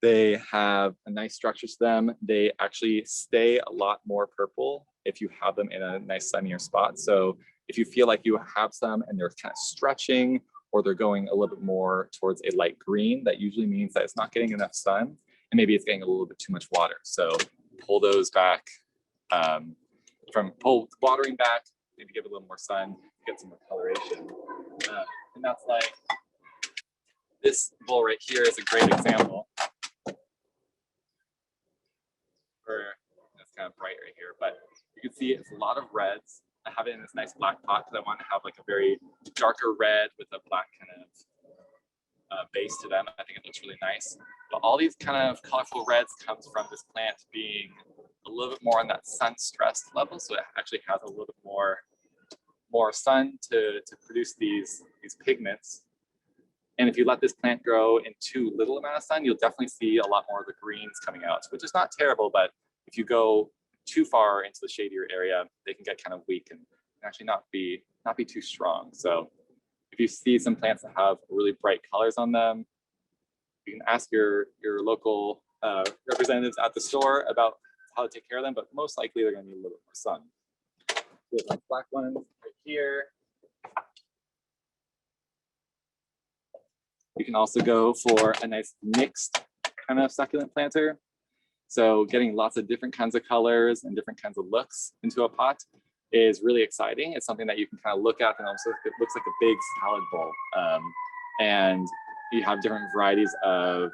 They have a nice structure to them. They actually stay a lot more purple if you have them in a nice sunnier spot. So if you feel like you have some and they're kind of stretching, or they're going a little bit more towards a light green, that usually means that it's not getting enough sun, and maybe it's getting a little bit too much water. So pull those back, pull watering back, maybe give it a little more sun, get some more coloration. And that's like, this bowl right here is a great example. It's kind of bright right here, but you can see it's a lot of reds. I have it in this nice black pot because I want to have like a very darker red with a black kind of base to them. I think it looks really nice. But all these kind of colorful reds comes from this plant being a little bit more on that sun stressed level. So it actually has a little bit more sun to produce these pigments. And if you let this plant grow in too little amount of sun, you'll definitely see a lot more of the greens coming out, which is not terrible, but if you go too far into the shadier area, they can get kind of weak and actually not be too strong. So if you see some plants that have really bright colors on them, you can ask your local representatives at the store about how to take care of them, but most likely they're going to need a little bit more sun. We have like black ones right here. You can also go for a nice mixed kind of succulent planter. So getting lots of different kinds of colors and different kinds of looks into a pot is really exciting. It's something that you can kind of look at and also it looks like a big salad bowl. And you have different varieties of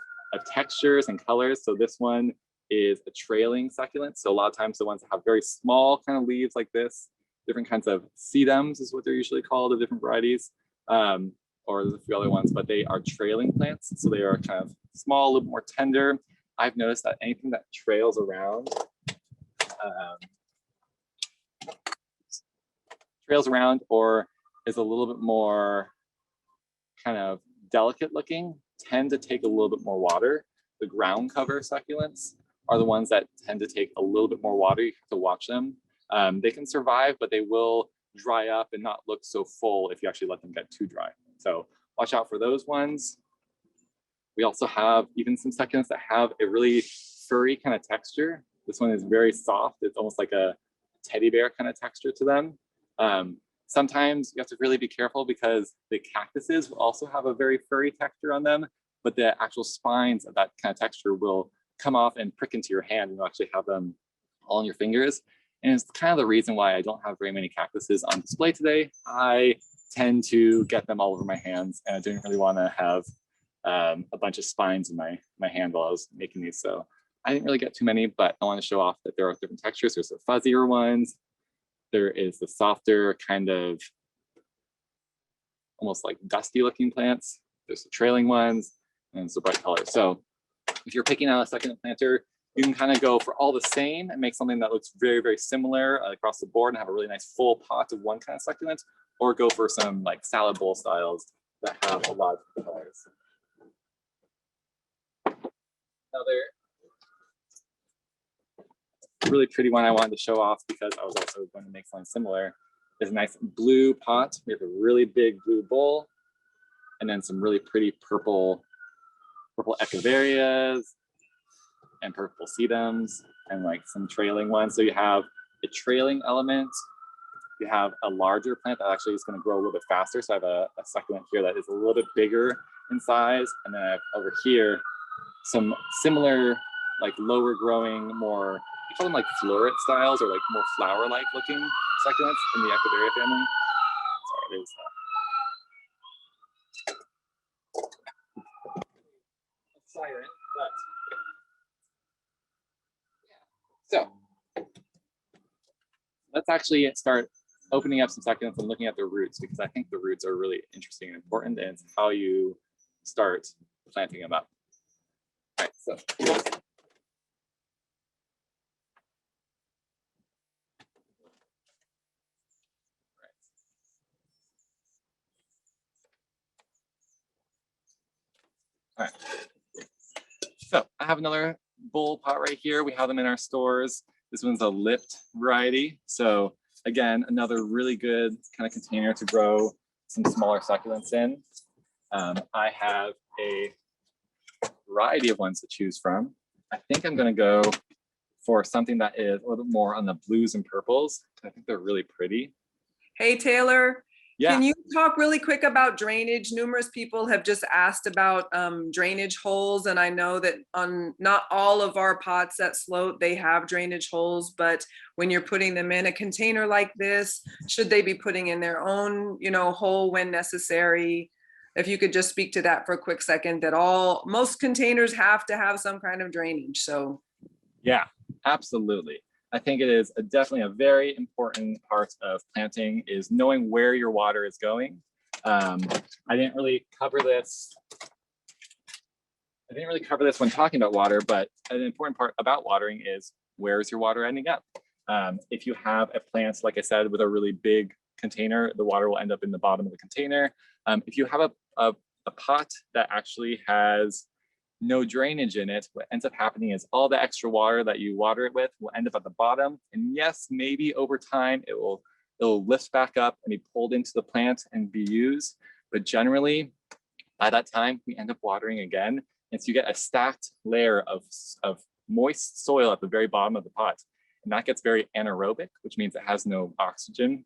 textures and colors. So this one is a trailing succulent. So a lot of times the ones that have very small kind of leaves like this, different kinds of sedums is what they're usually called, the different varieties, or there's a few other ones, but they are trailing plants. So they are kind of small, a little more tender. I've noticed that anything that trails around, or is a little bit more kind of delicate looking tend to take a little bit more water. The ground cover succulents are the ones that tend to take a little bit more water. You have to watch them. They can survive, but they will dry up and not look so full if you actually let them get too dry. So watch out for those ones. We also have even some succulents that have a really furry kind of texture. This one is very soft. It's almost like a teddy bear kind of texture to them. Sometimes you have to really be careful because the cactuses will also have a very furry texture on them, but the actual spines of that kind of texture will come off and prick into your hand and you'll actually have them all on your fingers. And it's kind of the reason why I don't have very many cactuses on display today. I tend to get them all over my hands and I didn't really want to have a bunch of spines in my hand while I was making these. So I didn't really get too many, but I want to show off that there are different textures. There's the fuzzier ones. There is the softer kind of almost like dusty looking plants. There's the trailing ones and it's the bright color. So if you're picking out a succulent planter, you can kind of go for all the same and make something that looks very, very similar across the board and have a really nice full pot of one kind of succulent, or go for some like salad bowl styles that have a lot of colors. Another really pretty one I wanted to show off because I was also going to make something similar is a nice blue pot. We have a really big blue bowl and then some really pretty purple echeverias and purple sedums and like some trailing ones. So you have a trailing element. You have a larger plant that actually is going to grow a little bit faster. So I have a succulent here that is a little bit bigger in size. And then I have over here some similar, like lower growing, more, we call them like floret styles or like more flower-like looking succulents in the Echeveria family. Sorry, there's a siren, but yeah. So let's actually start opening up some succulents and looking at their roots, because I think the roots are really interesting and important, and it's how you start planting them up. All right, so all right. So I have another bowl pot right here. We have them in our stores. This one's a lipped variety. So again, another really good kind of container to grow some smaller succulents in. I have a variety of ones to choose from. I think I'm going to go for something that is a little bit more on the blues and purples. I think they're really pretty. Hey, Taylor. Yeah. Can you talk really quick about drainage? Numerous people have just asked about drainage holes, and I know that on not all of our pots at Sloat, they have drainage holes, but when you're putting them in a container like this, should they be putting in their own, hole when necessary? If you could just speak to that for a quick second, that most containers have to have some kind of drainage. So yeah, absolutely. I think it is definitely a very important part of planting is knowing where your water is going. I didn't really cover this. When talking about water, but an important part about watering is where is your water ending up? If you have a plant, like I said, with a really big container, the water will end up in the bottom of the container. If you have a pot that actually has no drainage in it, what ends up happening is all the extra water that you water it with will end up at the bottom. And yes, maybe over time it'll lift back up and be pulled into the plant and be used. But generally, by that time, we end up watering again. And so you get a stacked layer of moist soil at the very bottom of the pot. And that gets very anaerobic, which means it has no oxygen,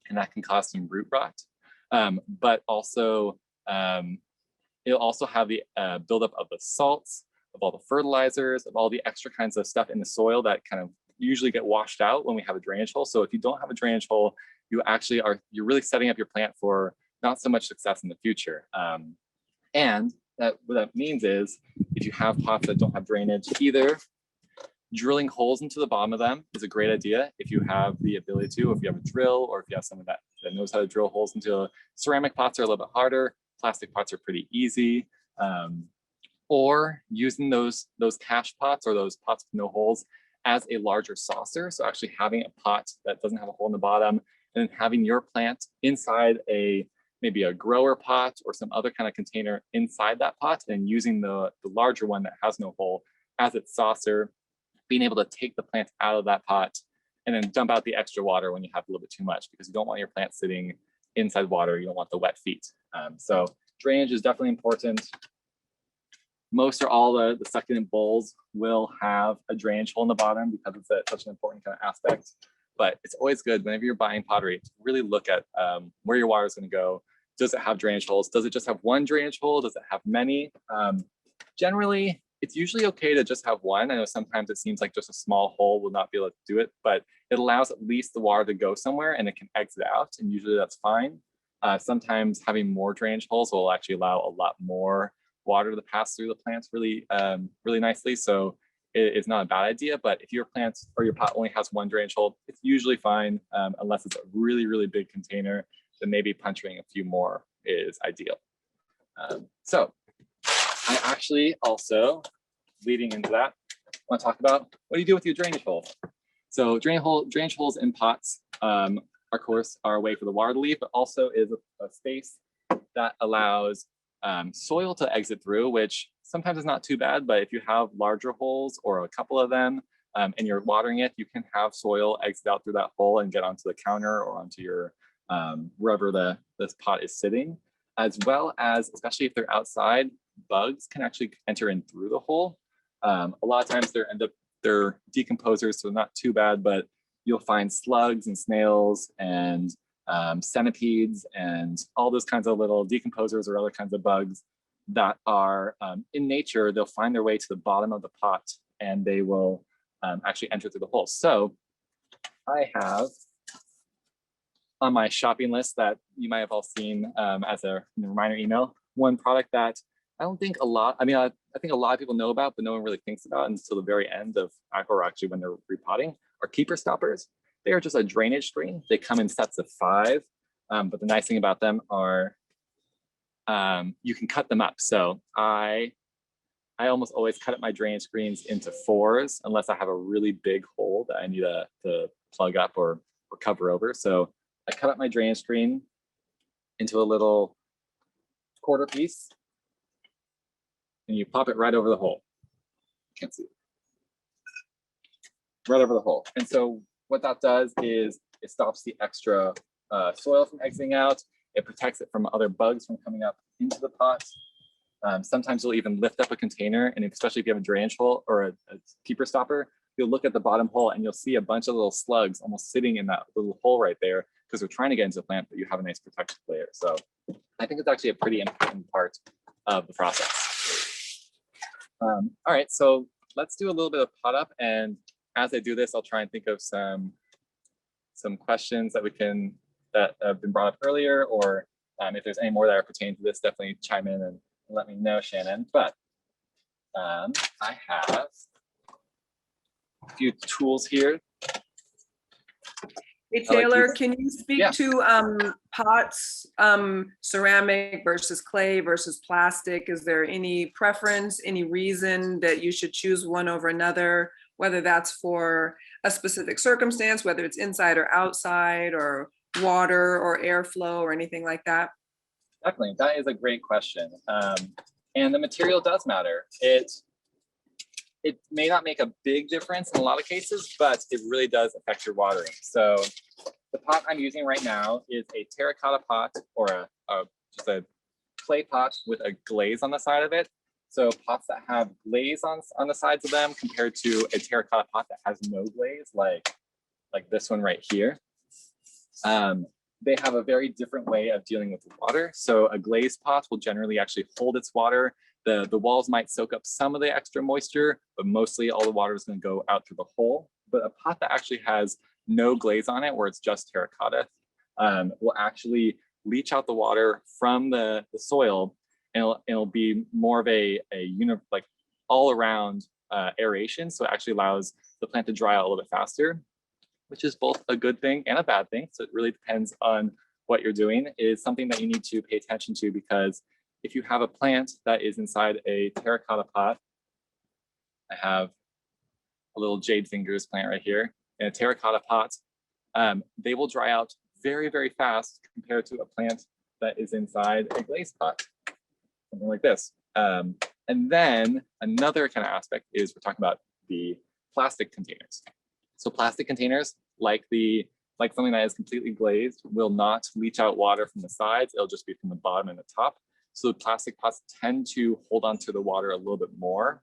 and that can cause some root rot. But also, It'll also have the buildup of the salts, of all the fertilizers, of all the extra kinds of stuff in the soil that kind of usually get washed out when we have a drainage hole. So if you don't have a drainage hole, you're really setting up your plant for not so much success in the future. And what that means is if you have pots that don't have drainage either, drilling holes into the bottom of them is a great idea if you have the ability to, if you have a drill or if you have someone that knows how to drill holes into ceramic pots are a little bit harder. Plastic pots are pretty easy. Or using those cash pots or those pots with no holes as a larger saucer. So actually having a pot that doesn't have a hole in the bottom and then having your plant inside maybe a grower pot or some other kind of container inside that pot and using the larger one that has no hole as its saucer, being able to take the plant out of that pot and then dump out the extra water when you have a little bit too much, because you don't want your plant sitting inside water. You don't want the wet feet. So drainage is definitely important. Most or all the succulent bowls will have a drainage hole in the bottom because it's such an important kind of aspect. But it's always good whenever you're buying pottery to really look at where your water is going to go. Does it have drainage holes? Does it just have one drainage hole? Does it have many? Generally, it's usually okay to just have one. I know sometimes it seems like just a small hole will not be able to do it, but it allows at least the water to go somewhere and it can exit out, and usually that's fine. Sometimes having more drainage holes will actually allow a lot more water to pass through the plants really nicely. So it's not a bad idea, but if your plant or your pot only has one drainage hole, it's usually fine, unless it's a really, really big container, then maybe puncturing a few more is ideal. So I actually also, leading into that, want to talk about what do you do with your drainage hole? So drainage holes in pots, of course, are a way for the water to leave, but also is a space that allows soil to exit through, which sometimes is not too bad, but if you have larger holes or a couple of them and you're watering it, you can have soil exit out through that hole and get onto the counter or onto your wherever this pot is sitting, as well as, especially if they're outside, bugs can actually enter in through the hole. A lot of times they're decomposers, so not too bad, but you'll find slugs and snails and centipedes and all those kinds of little decomposers or other kinds of bugs that are in nature. They'll find their way to the bottom of the pot and they will actually enter through the hole. So I have on my shopping list that you might have all seen as a reminder email, one product that I don't think I think a lot of people know about, but no one really thinks about until the very end of, or actually when they're repotting, are keeper stoppers. They are just a drainage screen. They come in sets of 5, but the nice thing about them are you can cut them up. So I almost always cut up my drainage screens into 4s, unless I have a really big hole that I need to plug up or cover over. So I cut up my drainage screen into a little quarter piece, and you pop it right over the hole. Can't see it. Right over the hole. And so what that does is it stops the extra soil from exiting out. It protects it from other bugs from coming up into the pot. Sometimes you'll even lift up a container, and especially if you have a drainage hole or a keeper stopper, you'll look at the bottom hole and you'll see a bunch of little slugs almost sitting in that little hole right there because they're trying to get into the plant, but you have a nice protective layer. So I think it's actually a pretty important part of the process. All right, so let's do a little bit of pot up, and as I do this, I'll try and think of some questions that have been brought up earlier, or if there's any more that are pertaining to this, definitely chime in and let me know, Shannon. But I have a few tools here. Hey Taylor, can you speak to pots, ceramic versus clay versus plastic? Is there any preference, any reason that you should choose one over another, whether that's for a specific circumstance, whether it's inside or outside, or water or airflow or anything like that? Definitely, that is a great question. And the material does matter. It may not make a big difference in a lot of cases, but it really does affect your watering. So the pot I'm using right now is a terracotta pot, or just a clay pot with a glaze on the side of it. So pots that have glaze on the sides of them compared to a terracotta pot that has no glaze, like this one right here. they have a very different way of dealing with the water. So a glazed pot will generally actually hold its water. The walls might soak up some of the extra moisture, but mostly all the water is going to go out through the hole. But a pot that actually has no glaze on it, where it's just terracotta, will actually leach out the water from the soil, and it'll be more of a like all around aeration. So it actually allows the plant to dry out a little bit faster, which is both a good thing and a bad thing. So it really depends on what you're doing. It is something that you need to pay attention to, because if you have a plant that is inside a terracotta pot, I have a little jade fingers plant right here in a terracotta pot, they will dry out very, very fast compared to a plant that is inside a glazed pot, something like this. And then another kind of aspect is we're talking about the plastic containers. So plastic containers, like something that is completely glazed, will not leach out water from the sides. It'll just be from the bottom and the top. So the plastic pots tend to hold on to the water a little bit more,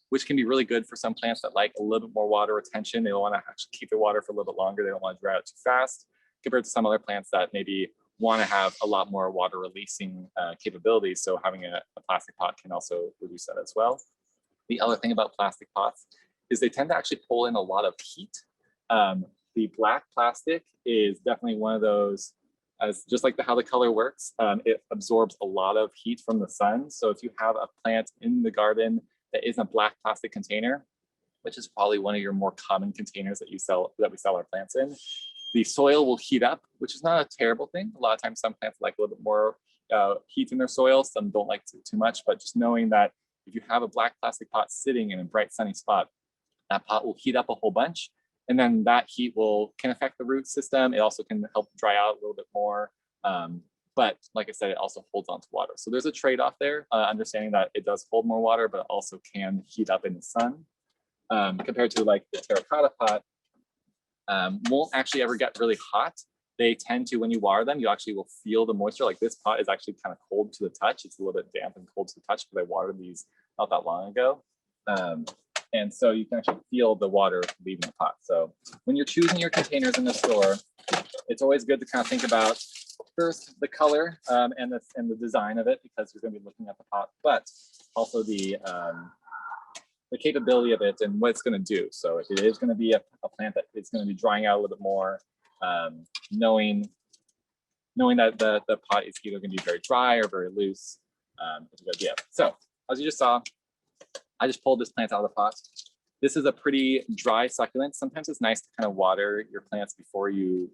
which can be really good for some plants that like a little bit more water retention. They want to actually keep their water for a little bit longer. They don't want to dry out too fast, compared to some other plants that maybe want to have a lot more water releasing capabilities. So having a plastic pot can also reduce that as well. The other thing about plastic pots is they tend to actually pull in a lot of heat. The black plastic is definitely one of those, as just like how the color works, it absorbs a lot of heat from the sun. So if you have a plant in the garden that is a black plastic container, which is probably one of your more common containers that we sell our plants in, the soil will heat up, which is not a terrible thing. A lot of times some plants like a little bit more heat in their soil, some don't like too much, but just knowing that if you have a black plastic pot sitting in a bright sunny spot, that pot will heat up a whole bunch, and then that heat can affect the root system. It also can help dry out a little bit more. But like I said, it also holds on to water. So there's a trade-off there, understanding that it does hold more water, but also can heat up in the sun. Compared to like the terracotta pot, won't actually ever get really hot. They tend to, when you water them, you actually will feel the moisture. Like this pot is actually kind of cold to the touch. It's a little bit damp and cold to the touch, but I watered these not that long ago. And so you can actually feel the water leaving the pot. So when you're choosing your containers in the store, it's always good to kind of think about first the color and the design of it, because you're going to be looking at the pot, but also the capability of it and what it's going to do. So if it is going to be a plant that it's going to be drying out a little bit more, knowing that the pot is either going to be very dry or very loose, is a good idea. So as you just saw, I just pulled this plant out of the pot. This is a pretty dry succulent. Sometimes it's nice to kind of water your plants before you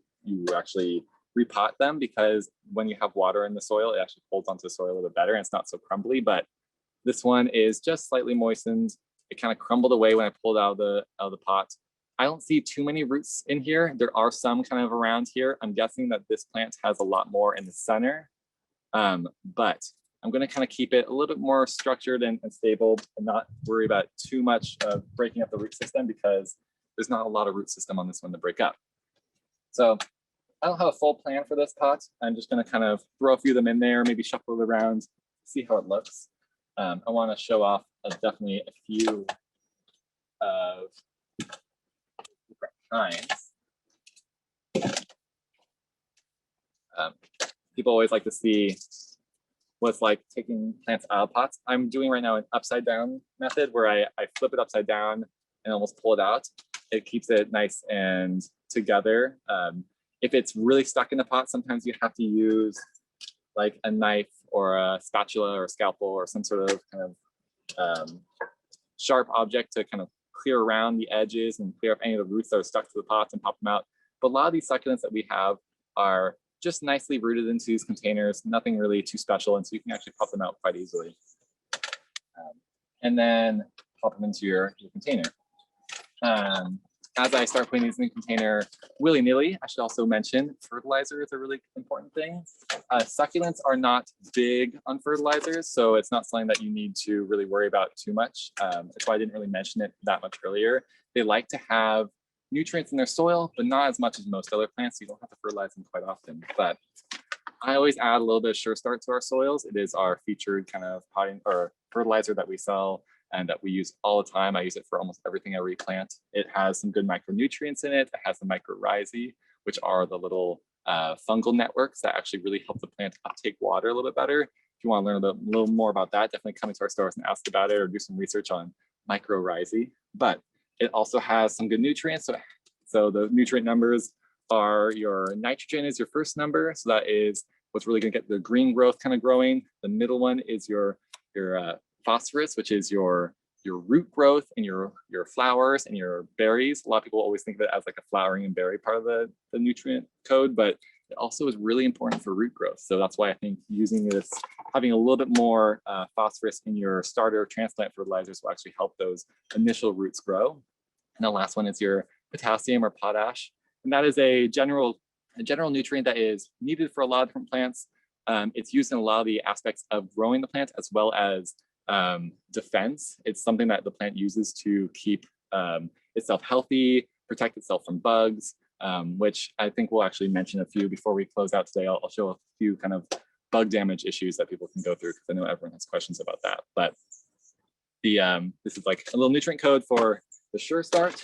actually repot them, because when you have water in the soil, it actually holds onto the soil a little bit better and it's not so crumbly. But this one is just slightly moistened. It kind of crumbled away when I pulled out of the pot. I don't see too many roots in here. There are some kind of around here. I'm guessing that this plant has a lot more in the center, but I'm going to kind of keep it a little bit more structured and stable, and not worry about too much of breaking up the root system, because there's not a lot of root system on this one to break up. So I don't have a full plan for this pot. I'm just going to kind of throw a few of them in there, maybe shuffle it around, see how it looks. I want to show off definitely a few of different kinds. People always like to see what's like taking plants out of pots. I'm doing right now an upside down method, where I flip it upside down and almost pull it out. It keeps it nice and together. If it's really stuck in the pot, sometimes you have to use like a knife or a spatula or a scalpel or some sort of kind of sharp object to kind of clear around the edges and clear up any of the roots that are stuck to the pots and pop them out. But a lot of these succulents that we have are just nicely rooted into these containers, nothing really too special, and so you can actually pop them out quite easily. And then pop them into your container. As I start putting these in the container willy-nilly, I should also mention fertilizer is a really important thing. Succulents are not big on fertilizers, so it's not something that you need to really worry about too much. That's why I didn't really mention it that much earlier. They like to have nutrients in their soil, but not as much as most other plants. So you don't have to fertilize them quite often. But I always add a little bit of Sure Start to our soils. It is our featured kind of potting or fertilizer that we sell and that we use all the time. I use it for almost everything I replant. It has some good micronutrients in it. It has the mycorrhizae, which are the little fungal networks that actually really help the plant uptake water a little bit better. If you want to learn a little more about that, definitely come into our stores and ask about it or do some research on mycorrhizae. But it also has some good nutrients. So the nutrient numbers are your nitrogen is your first number. So that is what's really going to get the green growth kind of growing. The middle one is your phosphorus, which is your root growth and your flowers and your berries. A lot of people always think of it as like a flowering and berry part of the nutrient code, but it also is really important for root growth. So that's why I think using this, having a little bit more phosphorus in your starter transplant fertilizers will actually help those initial roots grow. And the last one is your potassium or potash. And that is a general nutrient that is needed for a lot of different plants. It's used in a lot of the aspects of growing the plant as well as defense. It's something that the plant uses to keep itself healthy, protect itself from bugs, which I think we'll actually mention a few before we close out today. I'll show a few kind of bug damage issues that people can go through because I know everyone has questions about that. But this is like a little nutrient code for the Sure Start.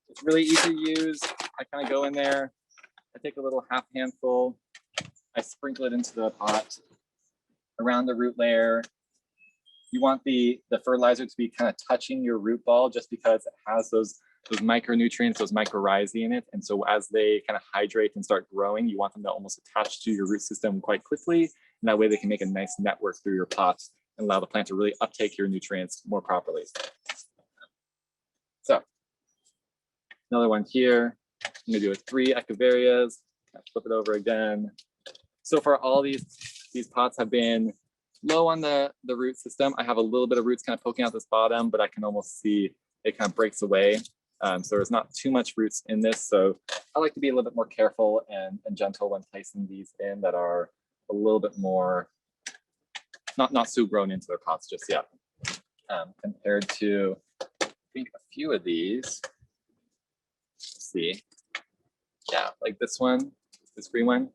It's really easy to use. I kind of go in there, I take a little half handful, I sprinkle it into the pot around the root layer. You want the fertilizer to be kind of touching your root ball just because it has those micronutrients, those mycorrhizae in it. And so as they kind of hydrate and start growing, you want them to almost attach to your root system quite quickly. And that way they can make a nice network through your pot and allow the plant to really uptake your nutrients more properly. So another one here. I'm gonna do 3 Echeverias. Flip it over again. So far, all these pots have been low on the root system. I have a little bit of roots kind of poking out this bottom, but I can almost see it kind of breaks away. So there's not too much roots in this. So I like to be a little bit more careful and gentle when placing these in that are a little bit more, not so grown into their pots just yet. Compared to, I think, a few of these. Let's see. Yeah, like this one, this green one.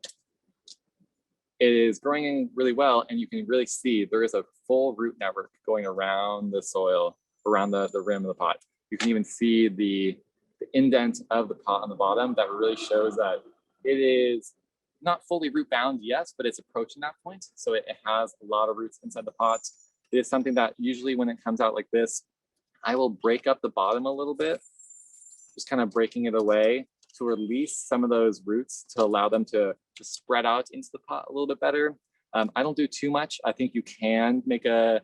It is growing really well, and you can really see there is a full root network going around the soil, around the rim of the pot. You can even see the indent of the pot on the bottom that really shows that it is not fully root bound yet, but it's approaching that point. So it has a lot of roots inside the pot. It is something that usually when it comes out like this, I will break up the bottom a little bit, just kind of breaking it away to release some of those roots to allow them to spread out into the pot a little bit better. I don't do too much. I think you can make a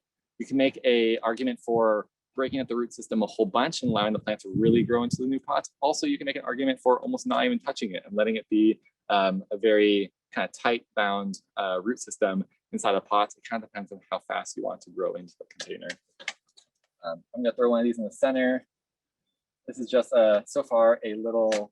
argument for breaking up the root system a whole bunch and allowing the plant to really grow into the new pot. Also, you can make an argument for almost not even touching it and letting it be a very kind of tight bound root system inside a pot. It kind of depends on how fast you want to grow into the container. I'm gonna throw one of these in the center. This is just so far a little,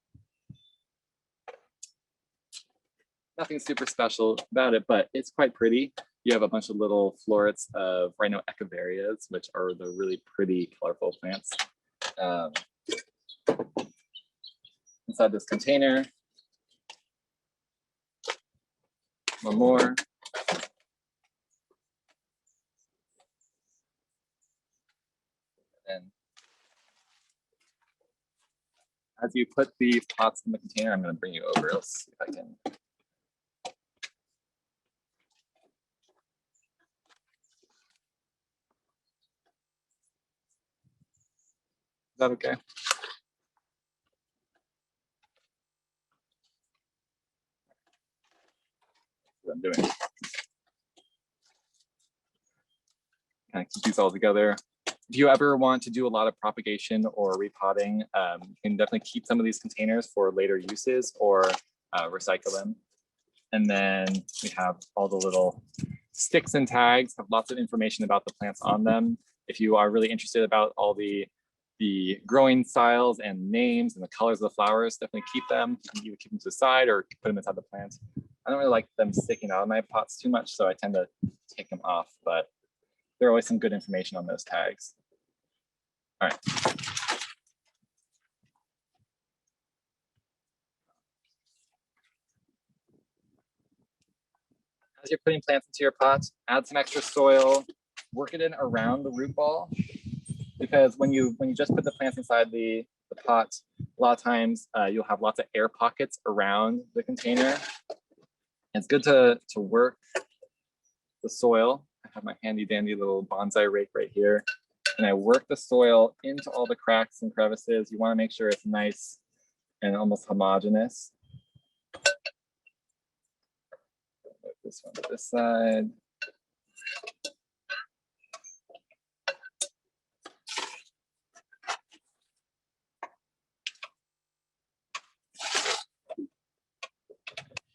nothing super special about it, but it's quite pretty. You have a bunch of little florets of Rhino Echeverias, which are the really pretty, colorful plants. Inside this container. One more. And as you put these pots in the container, I'm going to bring you over. Let's see if I can. Is that okay? What I'm doing. Kind of keep these all together. If you ever want to do a lot of propagation or repotting, you can definitely keep some of these containers for later uses or recycle them. And then we have all the little sticks and tags, have lots of information about the plants on them. If you are really interested about all the growing styles and names and the colors of the flowers, definitely keep them. You would keep them to the side or put them inside the plant. I don't really like them sticking out of my pots too much, so I tend to take them off, but there's always some good information on those tags. All right. As you're putting plants into your pot, add some extra soil, work it in around the root ball, because when you just put the plants inside the pot, A lot of times you'll have lots of air pockets around the container. It's good to work the soil. I have my handy dandy little bonsai rake right here. And I work the soil into all the cracks and crevices. You want to make sure it's nice and almost homogeneous. Put this one to this side.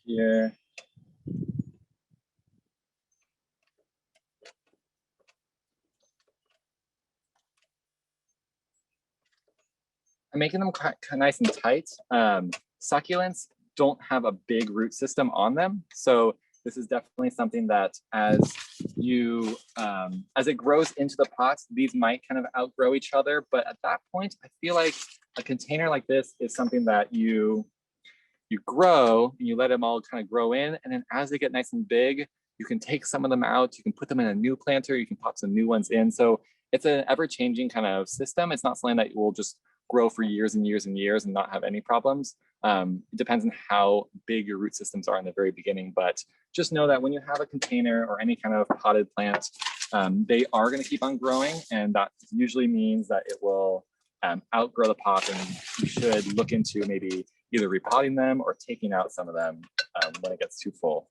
Here. I'm making them kind of nice and tight. Succulents don't have a big root system on them. So this is definitely something that as it grows into the pots, these might kind of outgrow each other. But at that point, I feel like a container like this is something that you grow and you let them all kind of grow in. And then as they get nice and big, you can take some of them out, you can put them in a new planter, you can pop some new ones in. So it's an ever-changing kind of system. It's not something that will just grow for years and years and years and not have any problems. It depends on how big your root systems are in the very beginning, but just know that when you have a container or any kind of potted plant, they are going to keep on growing, and that usually means that it will outgrow the pot, and you should look into maybe either repotting them or taking out some of them when it gets too full.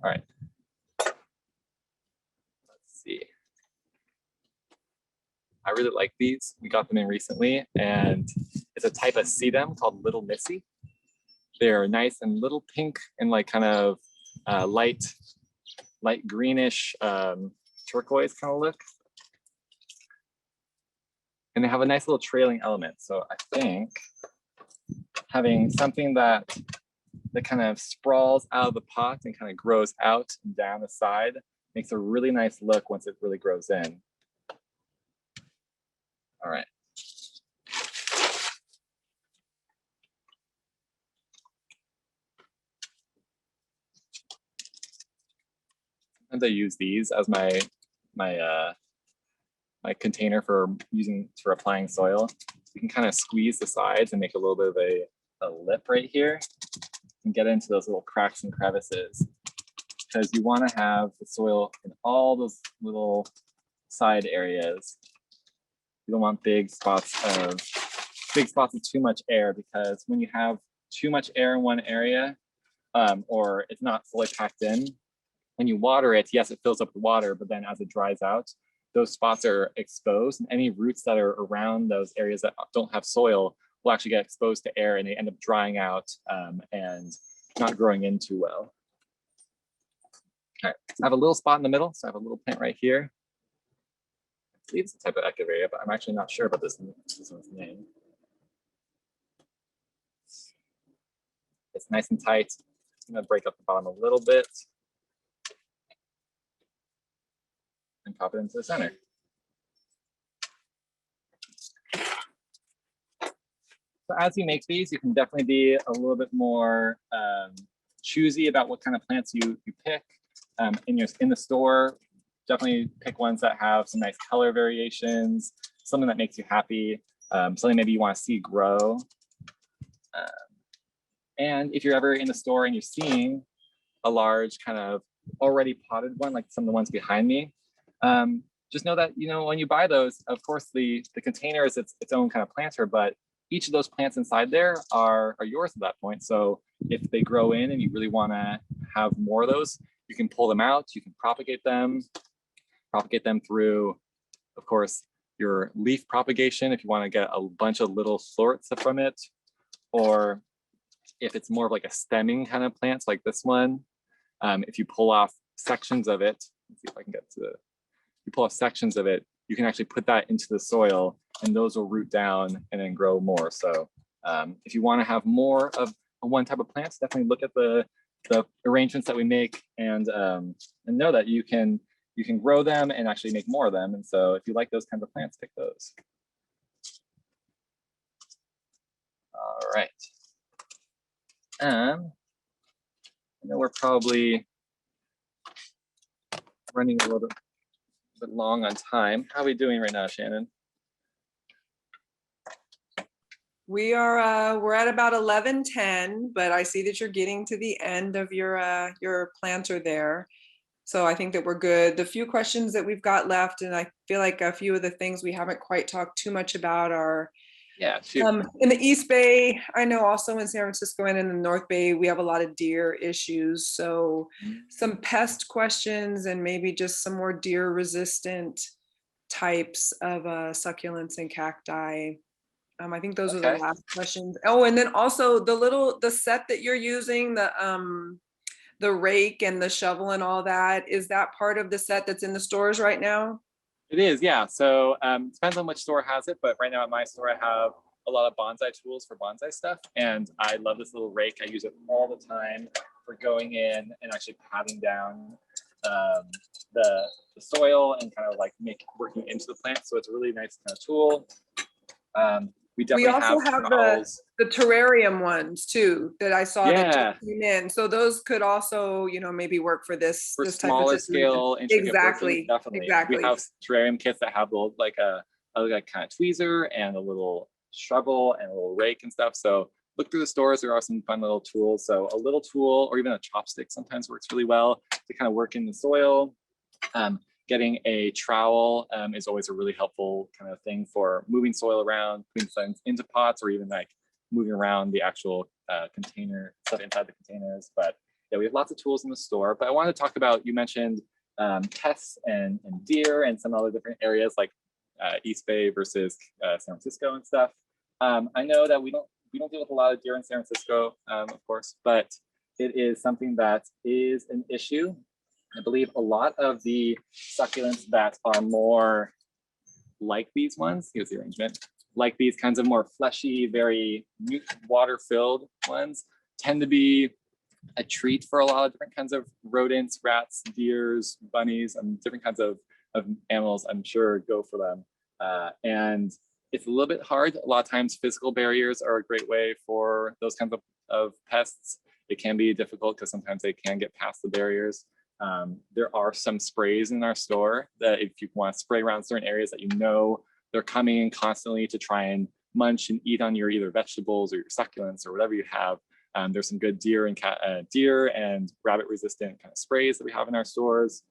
All right. Let's see. I really like these. We got them in recently, and it's a type of sedum called Little Missy. They're nice and little pink and like kind of light greenish turquoise kind of look. And they have a nice little trailing element. So I think having something that kind of sprawls out of the pot and kind of grows out and down the side makes a really nice look once it really grows in. All right. Sometimes I use these as my container for applying soil. You can kind of squeeze the sides and make a little bit of a lip right here and get into those little cracks and crevices, because you want to have the soil in all those little side areas. You don't want big spots of too much air, because when you have too much air in one area, or it's not fully packed in, when you water it, yes, it fills up with water, but then as it dries out, those spots are exposed, and any roots that are around those areas that don't have soil will actually get exposed to air, and they end up drying out and not growing in too well. All right, so I have a little spot in the middle, so I have a little plant right here. I believe it's a type of Euphorbia, but I'm actually not sure about this one's name. It's nice and tight. I'm gonna break up the bottom a little bit and pop it into the center. So as you make these, you can definitely be a little bit more choosy about what kind of plants you pick in the store. Definitely pick ones that have some nice color variations, something that makes you happy, something maybe you want to see grow. And if you're ever in the store and you're seeing a large kind of already potted one, like some of the ones behind me, just know that, when you buy those, of course, the container is its own kind of planter, but each of those plants inside there are yours at that point. So if they grow in and you really want to have more of those, you can pull them out, you can propagate them through, of course, your leaf propagation if you want to get a bunch of little sorts from it, or if it's more of like a stemming kind of plant like this one, if you pull off sections of it, let's see if I can get to the, you pull off sections of it, you can actually put that into the soil and those will root down and then grow more. So if you want to have more of one type of plants, definitely look at the arrangements that we make and know that you can grow them and actually make more of them. And so if you like those kinds of plants, pick those. All right. I know we're probably running a little bit long on time. How are we doing right now, Shannon? We're at about 11:10, but I see that you're getting to the end of your planter there. So I think that we're good. The few questions that we've got left, and I feel like a few of the things we haven't quite talked too much about are Yeah, shoot. in the East Bay. I know also in San Francisco and in the North Bay, we have a lot of deer issues. So some pest questions and maybe just some more deer resistant types of succulents and cacti. I think those are the Okay. last questions. Oh, and then also the set that you're using, the rake and the shovel and all that, is that part of the set that's in the stores right now? It is, yeah. So depends on which store has it, but right now at my store I have a lot of bonsai tools for bonsai stuff, and I love this little rake. I use it all the time for going in and actually patting down the soil and kind of like working into the plant. So it's a really nice kind of tool. We We definitely also have have trowels. the terrarium ones too that I saw that Yeah, just came in. So those could also, maybe work for for this type of smaller situation. scale intricate working, Exactly, definitely. We exactly. have terrarium kits that have little like kind of tweezer and a little shovel and a little rake and stuff. So look through the stores. There are some fun little tools. So a little tool or even a chopstick sometimes works really well to kind of work in the soil. Getting a trowel is always a really helpful kind of thing for moving soil around, putting things into pots, or even like moving around the actual container stuff inside the containers. But yeah, we have lots of tools in the store. But I want to talk about, you mentioned pests and deer and some other different areas like East Bay versus San Francisco and stuff. I know that we don't deal with a lot of deer in San Francisco, of course, but it is something that is an issue. I believe a lot of the succulents that are more like these ones, here's the arrangement, like these kinds of more fleshy, very water-filled ones, tend to be a treat for a lot of different kinds of rodents, rats, deers, bunnies, and different kinds of animals, I'm sure, go for them. And it's a little bit hard. A lot of times physical barriers are a great way for those kinds of pests. It can be difficult because sometimes they can get past the barriers. There are some sprays in our store that if you want to spray around certain areas that you know they're coming in constantly to try and munch and eat on your either vegetables or your succulents or whatever you have. There's some good deer and rabbit resistant kind of sprays that we have in our stores,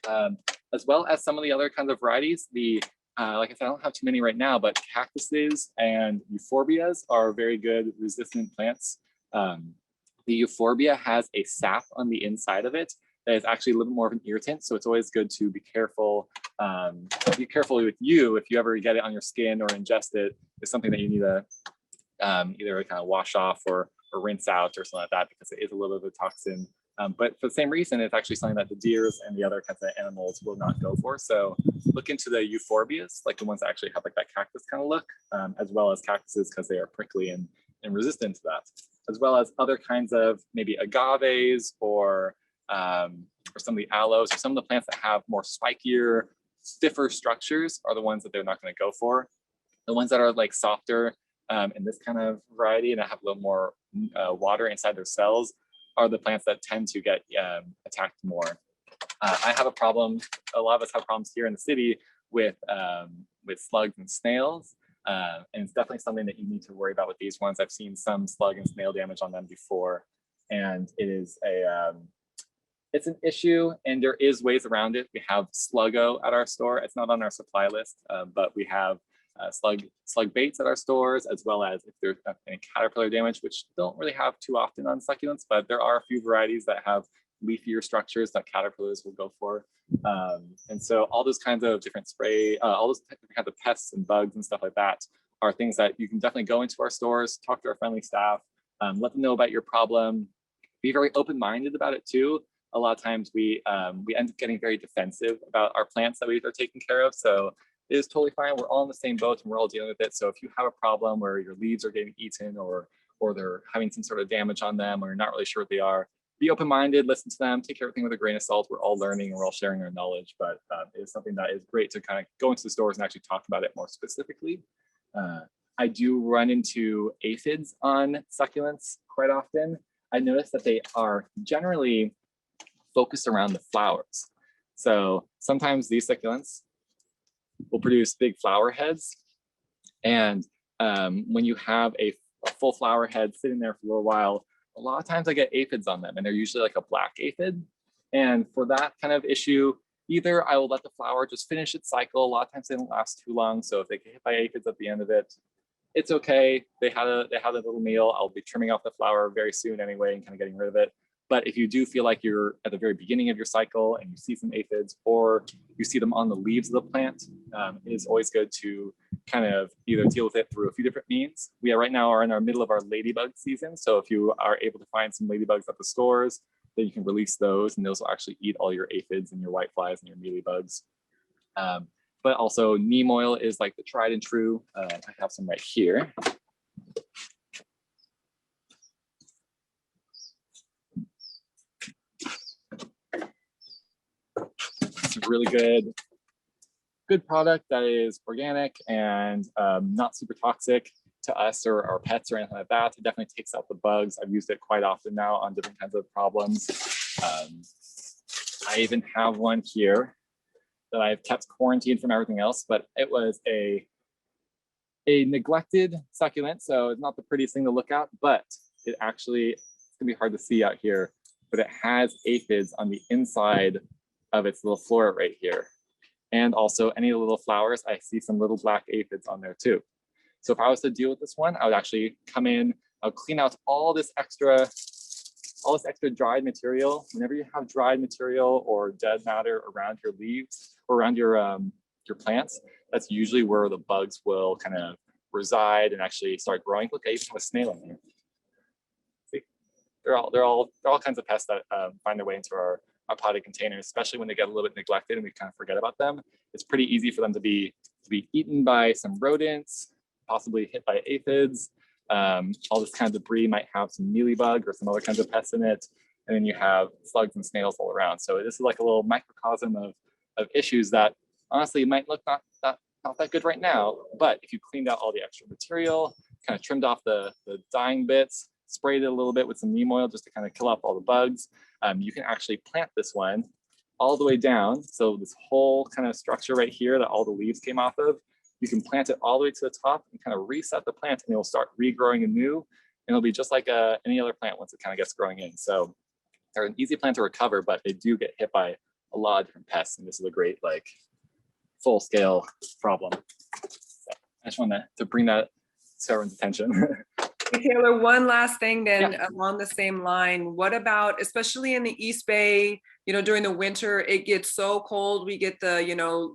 as well as some of the other kinds of varieties. Like I said, I don't have too many right now, but cactuses and euphorbias are very good resistant plants. The euphorbia has a sap on the inside of it that is actually a little more of an irritant. So it's always good to be careful. Be careful with you if you ever get it on your skin or ingest it. It's something that you need to either kind of wash off or rinse out or something like that, because it is a little bit of a toxin. But for the same reason, it's actually something that the deers and the other kinds of animals will not go for. So look into the euphorbias, like the ones that actually have like that cactus kind of look, as well as cactuses because they are prickly and resistant to that, as well as other kinds of maybe agaves or some of the aloes or some of the plants that have more spikier, stiffer structures are the ones that they're not going to go for. The ones that are like softer in this kind of variety and that have a little more water inside their cells are the plants that tend to get attacked more. I have a problem, a lot of us have problems here in the city with slugs and snails. And it's definitely something that you need to worry about with these ones. I've seen some slug and snail damage on them before, and it is it's an issue, and there is ways around it. We have Sluggo at our store. It's not on our supply list, but we have slug baits at our stores, as well as if there's any caterpillar damage, which don't really have too often on succulents, but there are a few varieties that have leafier structures that caterpillars will go for. And so all those kinds of different spray, all those different kinds of pests and bugs and stuff like that are things that you can definitely go into our stores, talk to our friendly staff, let them know about your problem, be very open-minded about it too. A lot of times we end up getting very defensive about our plants that we are taking care of. So it is totally fine. We're all in the same boat and we're all dealing with it. So if you have a problem where your leaves are getting eaten or they're having some sort of damage on them or you're not really sure what they are, be open-minded, listen to them, take everything with a grain of salt. We're all learning and we're all sharing our knowledge, but it is something that is great to kind of go into the stores and actually talk about it more specifically. I do run into aphids on succulents quite often. I notice that they are generally focused around the flowers. So sometimes these succulents will produce big flower heads, and when you have a full flower head sitting there for a little while, a lot of times I get aphids on them, and they're usually like a black aphid. And for that kind of issue, either I will let the flower just finish its cycle. A lot of times they don't last too long, so if they get hit by aphids at the end of it, it's okay. They had a little meal. I'll be trimming off the flower very soon anyway and kind of getting rid of it. But if you do feel like you're at the very beginning of your cycle and you see some aphids, or you see them on the leaves of the plant, it is always good to kind of either deal with it through a few different means. We right now are in our middle of our ladybug season. So if you are able to find some ladybugs at the stores, then you can release those, and those will actually eat all your aphids and your whiteflies and your mealybugs. But also neem oil is like the tried and true. I have some right here. It's a really good product that is organic and not super toxic to us or our pets or anything like that. It definitely takes out the bugs. I've used it quite often now on different kinds of problems. I even have one here that I've kept quarantined from everything else, but it was a neglected succulent. So it's not the prettiest thing to look at, but it actually, it's gonna be hard to see out here, but it has aphids on the inside of its little floret right here. And also any of the little flowers, I see some little black aphids on there too. So if I was to deal with this one, I would actually come in, I'll clean out all this extra dried material. Whenever you have dried material or dead matter around your leaves or around your plants, that's usually where the bugs will kind of reside and actually start growing. Look, I even have a snail in here. See, they're all kinds of pests that find their way into our potted containers, especially when they get a little bit neglected and we kind of forget about them. It's pretty easy for them to be eaten by some rodents, possibly hit by aphids. All this kind of debris might have some mealybug or some other kinds of pests in it. And then you have slugs and snails all around. So this is like a little microcosm of issues that honestly might look not that good right now. But if you cleaned out all the extra material, kind of trimmed off the dying bits, sprayed it a little bit with some neem oil just to kind of kill off all the bugs, you can actually plant this one all the way down. So this whole kind of structure right here that all the leaves came off of, you can plant it all the way to the top and kind of reset the plant, and it will start regrowing anew. And it'll be just like any other plant once it kind of gets growing in. So they're an easy plant to recover, but they do get hit by a lot of different pests. And this is a great like full scale problem. So I just wanted to bring that to everyone's attention. Taylor, one last thing then along the same line. What about, especially in the East Bay, during the winter, it gets so cold. We get the,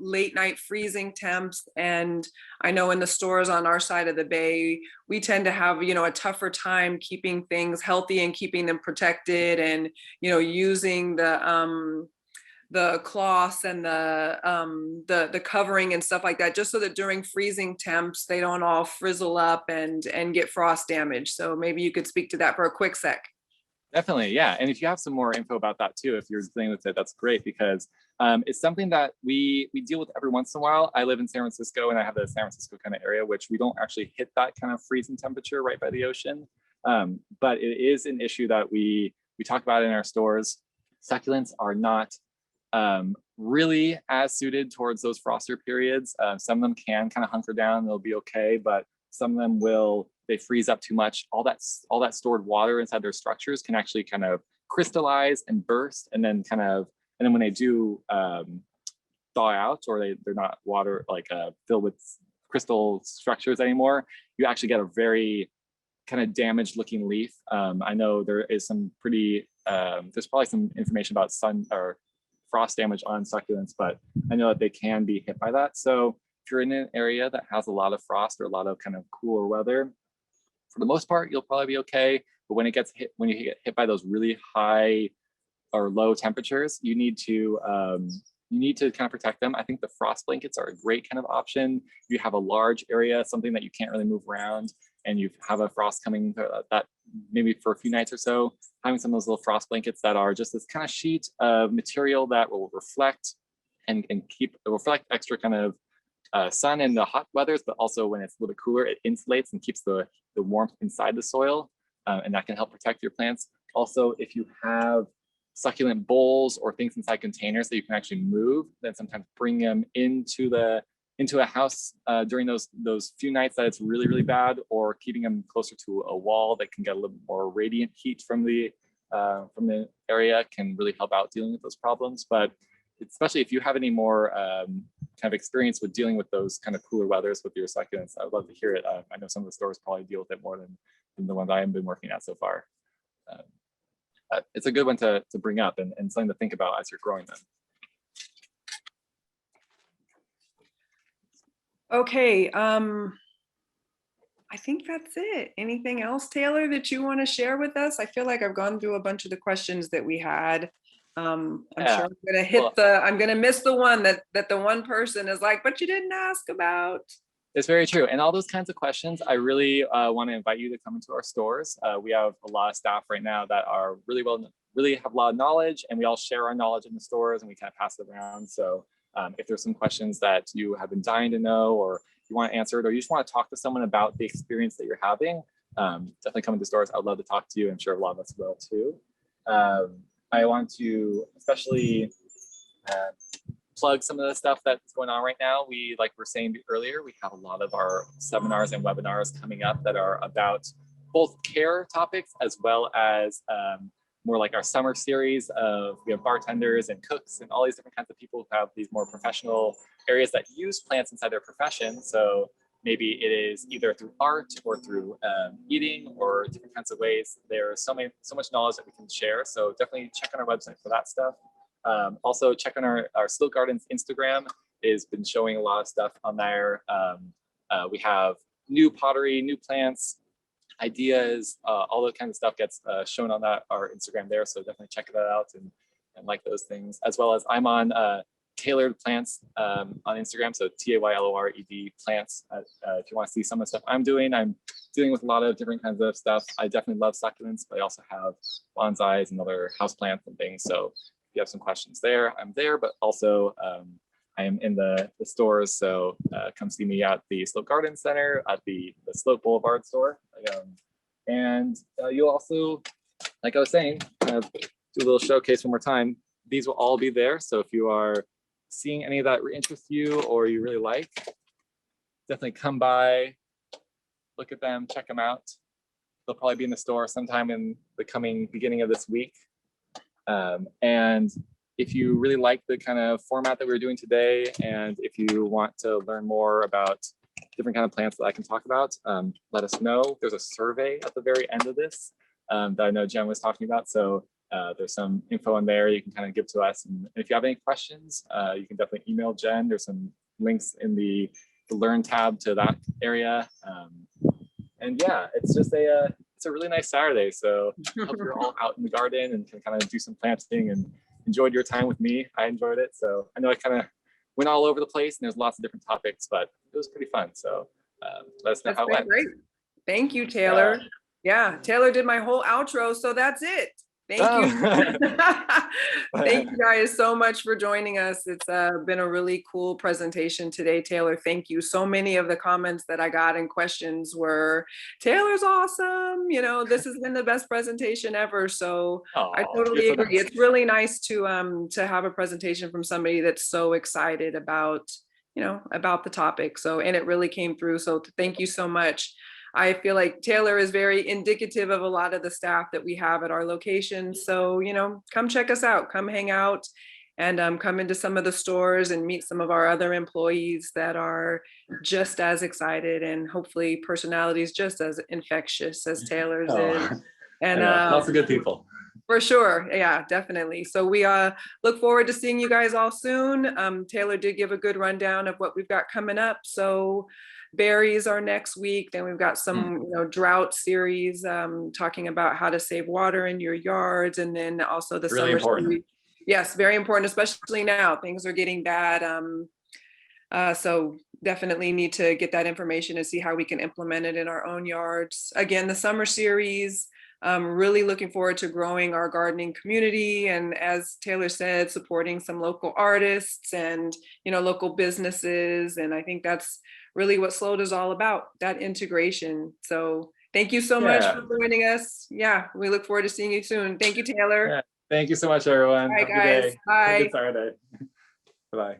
late night freezing temps. And I know in the stores on our side of the bay, we tend to have, a tougher time keeping things healthy and keeping them protected and, using the cloths and the covering and stuff like that, just so that during freezing temps, they don't all frizzle up and get frost damage. So maybe you could speak to that for a quick sec. Definitely, yeah. And if you have some more info about that too, if you're dealing with it, that's great, because it's something that we deal with every once in a while. I live in San Francisco, and I have the San Francisco kind of area, which we don't actually hit that kind of freezing temperature right by the ocean. But it is an issue that we talk about in our stores. Succulents are not really as suited towards those froster periods. Some of them can kind of hunker down, they'll be okay, but some of them they freeze up too much. All that stored water inside their structures can actually kind of crystallize and burst, and then when they do thaw out, or they're not water filled with crystal structures anymore, you actually get a very kind of damaged looking leaf. I know there is some there's probably some information about sun or frost damage on succulents, but I know that they can be hit by that. So if you're in an area that has a lot of frost or a lot of kind of cooler weather, for the most part, you'll probably be okay. But when you get hit by those really high or low temperatures, you need to kind of protect them. I think the frost blankets are a great kind of option. You have a large area, something that you can't really move around, and you have a frost coming that maybe for a few nights or so, having some of those little frost blankets that are just this kind of sheet of material that will reflect and reflect extra kind of sun in the hot weathers, but also when it's a little bit cooler, it insulates and keeps the warmth inside the soil, and that can help protect your plants. Also, if you have succulent bowls or things inside containers that you can actually move, then sometimes bring them into the into a house during those few nights that it's really, really bad, or keeping them closer to a wall that can get a little more radiant heat from the area can really help out dealing with those problems. But especially if you have any more kind of experience with dealing with those kind of cooler weathers with your succulents, I would love to hear it. I know some of the stores probably deal with it more than the ones I have been working at so far. It's a good one to bring up and something to think about as you're growing them. Okay, I think that's it. Anything else, Taylor, that you want to share with us? I feel like I've gone through a bunch of the questions that we had. I'm sure I'm gonna hit I'm gonna miss the one that the one person is like, but you didn't ask about. It's very true. And all those kinds of questions, I really want to invite you to come into our stores. We have a lot of staff right now that are really have a lot of knowledge, and we all share our knowledge in the stores and we kind of pass it around. So if there's some questions that you have been dying to know, or you want to answer it, or you just want to talk to someone about the experience that you're having, definitely come into stores. I'd love to talk to you. I'm sure a lot of us will too. I want to especially plug some of the stuff that's going on right now. Like we were saying earlier, we have a lot of our seminars and webinars coming up that are about both care topics as well as more like our summer series of, we have bartenders and cooks and all these different kinds of people who have these more professional areas that use plants inside their profession. So maybe it is either through art or through eating or different kinds of ways. There's so much knowledge that we can share. So definitely check on our website for that stuff. Also check on our Sloat Gardens Instagram. It's been showing a lot of stuff on there. We have new pottery, new plants, ideas, all that kind of stuff gets shown on our Instagram there. So definitely check that out and like those things, as well as I'm on Tailored Plants on Instagram. So TAYLORED plants. If you want to see some of the stuff I'm dealing with a lot of different kinds of stuff. I definitely love succulents, but I also have bonsais and other house plants and things. So if you have some questions there, I'm there, but also I am in the stores. So come see me at the Sloat Garden Center, at the Sloat Boulevard store. And you'll also, like I was saying, do a little showcase one more time. These will all be there. So if you are seeing any of that interests you or you really like, definitely come by, look at them, check them out. They'll probably be in the store sometime in the beginning of this week. And if you really like the kind of format that we were doing today, and if you want to learn more about different kind of plants that I can talk about, let us know. There's a survey at the very end of this that I know Jen was talking about. So there's some info in there you can kind of give to us. And if you have any questions, you can definitely email Jen. There's some links in the Learn tab to that area. And yeah, it's just it's a really nice Saturday. So I hope you're all out in the garden and can kind of do some planting and enjoyed your time with me. I enjoyed it. So I know I kind of went all over the place and there's lots of different topics, but it was pretty fun. So let us know how it went. Great. Thank you, Taylor. Yeah, Taylor did my whole outro, so that's it. Thank you. Thank you guys so much for joining us. It's been a really cool presentation today, Taylor. Thank you. So many of the comments that I got and questions were, Taylor's awesome. You know, this has been the best presentation ever. So I totally agree. It's really nice to have a presentation from somebody that's so excited about, about the topic. So, and it really came through. So thank you so much. I feel like Taylor is very indicative of a lot of the staff that we have at our location. So, come check us out, come hang out, and come into some of the stores and meet some of our other employees that are just as excited and hopefully personalities just as infectious as Taylor's is. And lots of good people. For sure. Yeah, definitely. So we look forward to seeing you guys all soon. Taylor did give a good rundown of what we've got coming up. So berries are next week. Then we've got some drought series talking about how to save water in your yards, and then also the really summer important. series. Yes, very important, especially now things are getting bad. So definitely need to get that information and see how we can implement it in our own yards. Again, the summer series. Really looking forward to growing our gardening community, and as Taylor said, supporting some local artists and local businesses. And I think that's really what Sloat is all about, that integration. So thank you so much for joining us. Yeah, we look forward to seeing you soon. Thank you, Taylor. Yeah. Thank you so much, everyone. All right, guys. Bye. Have a good Saturday. Bye.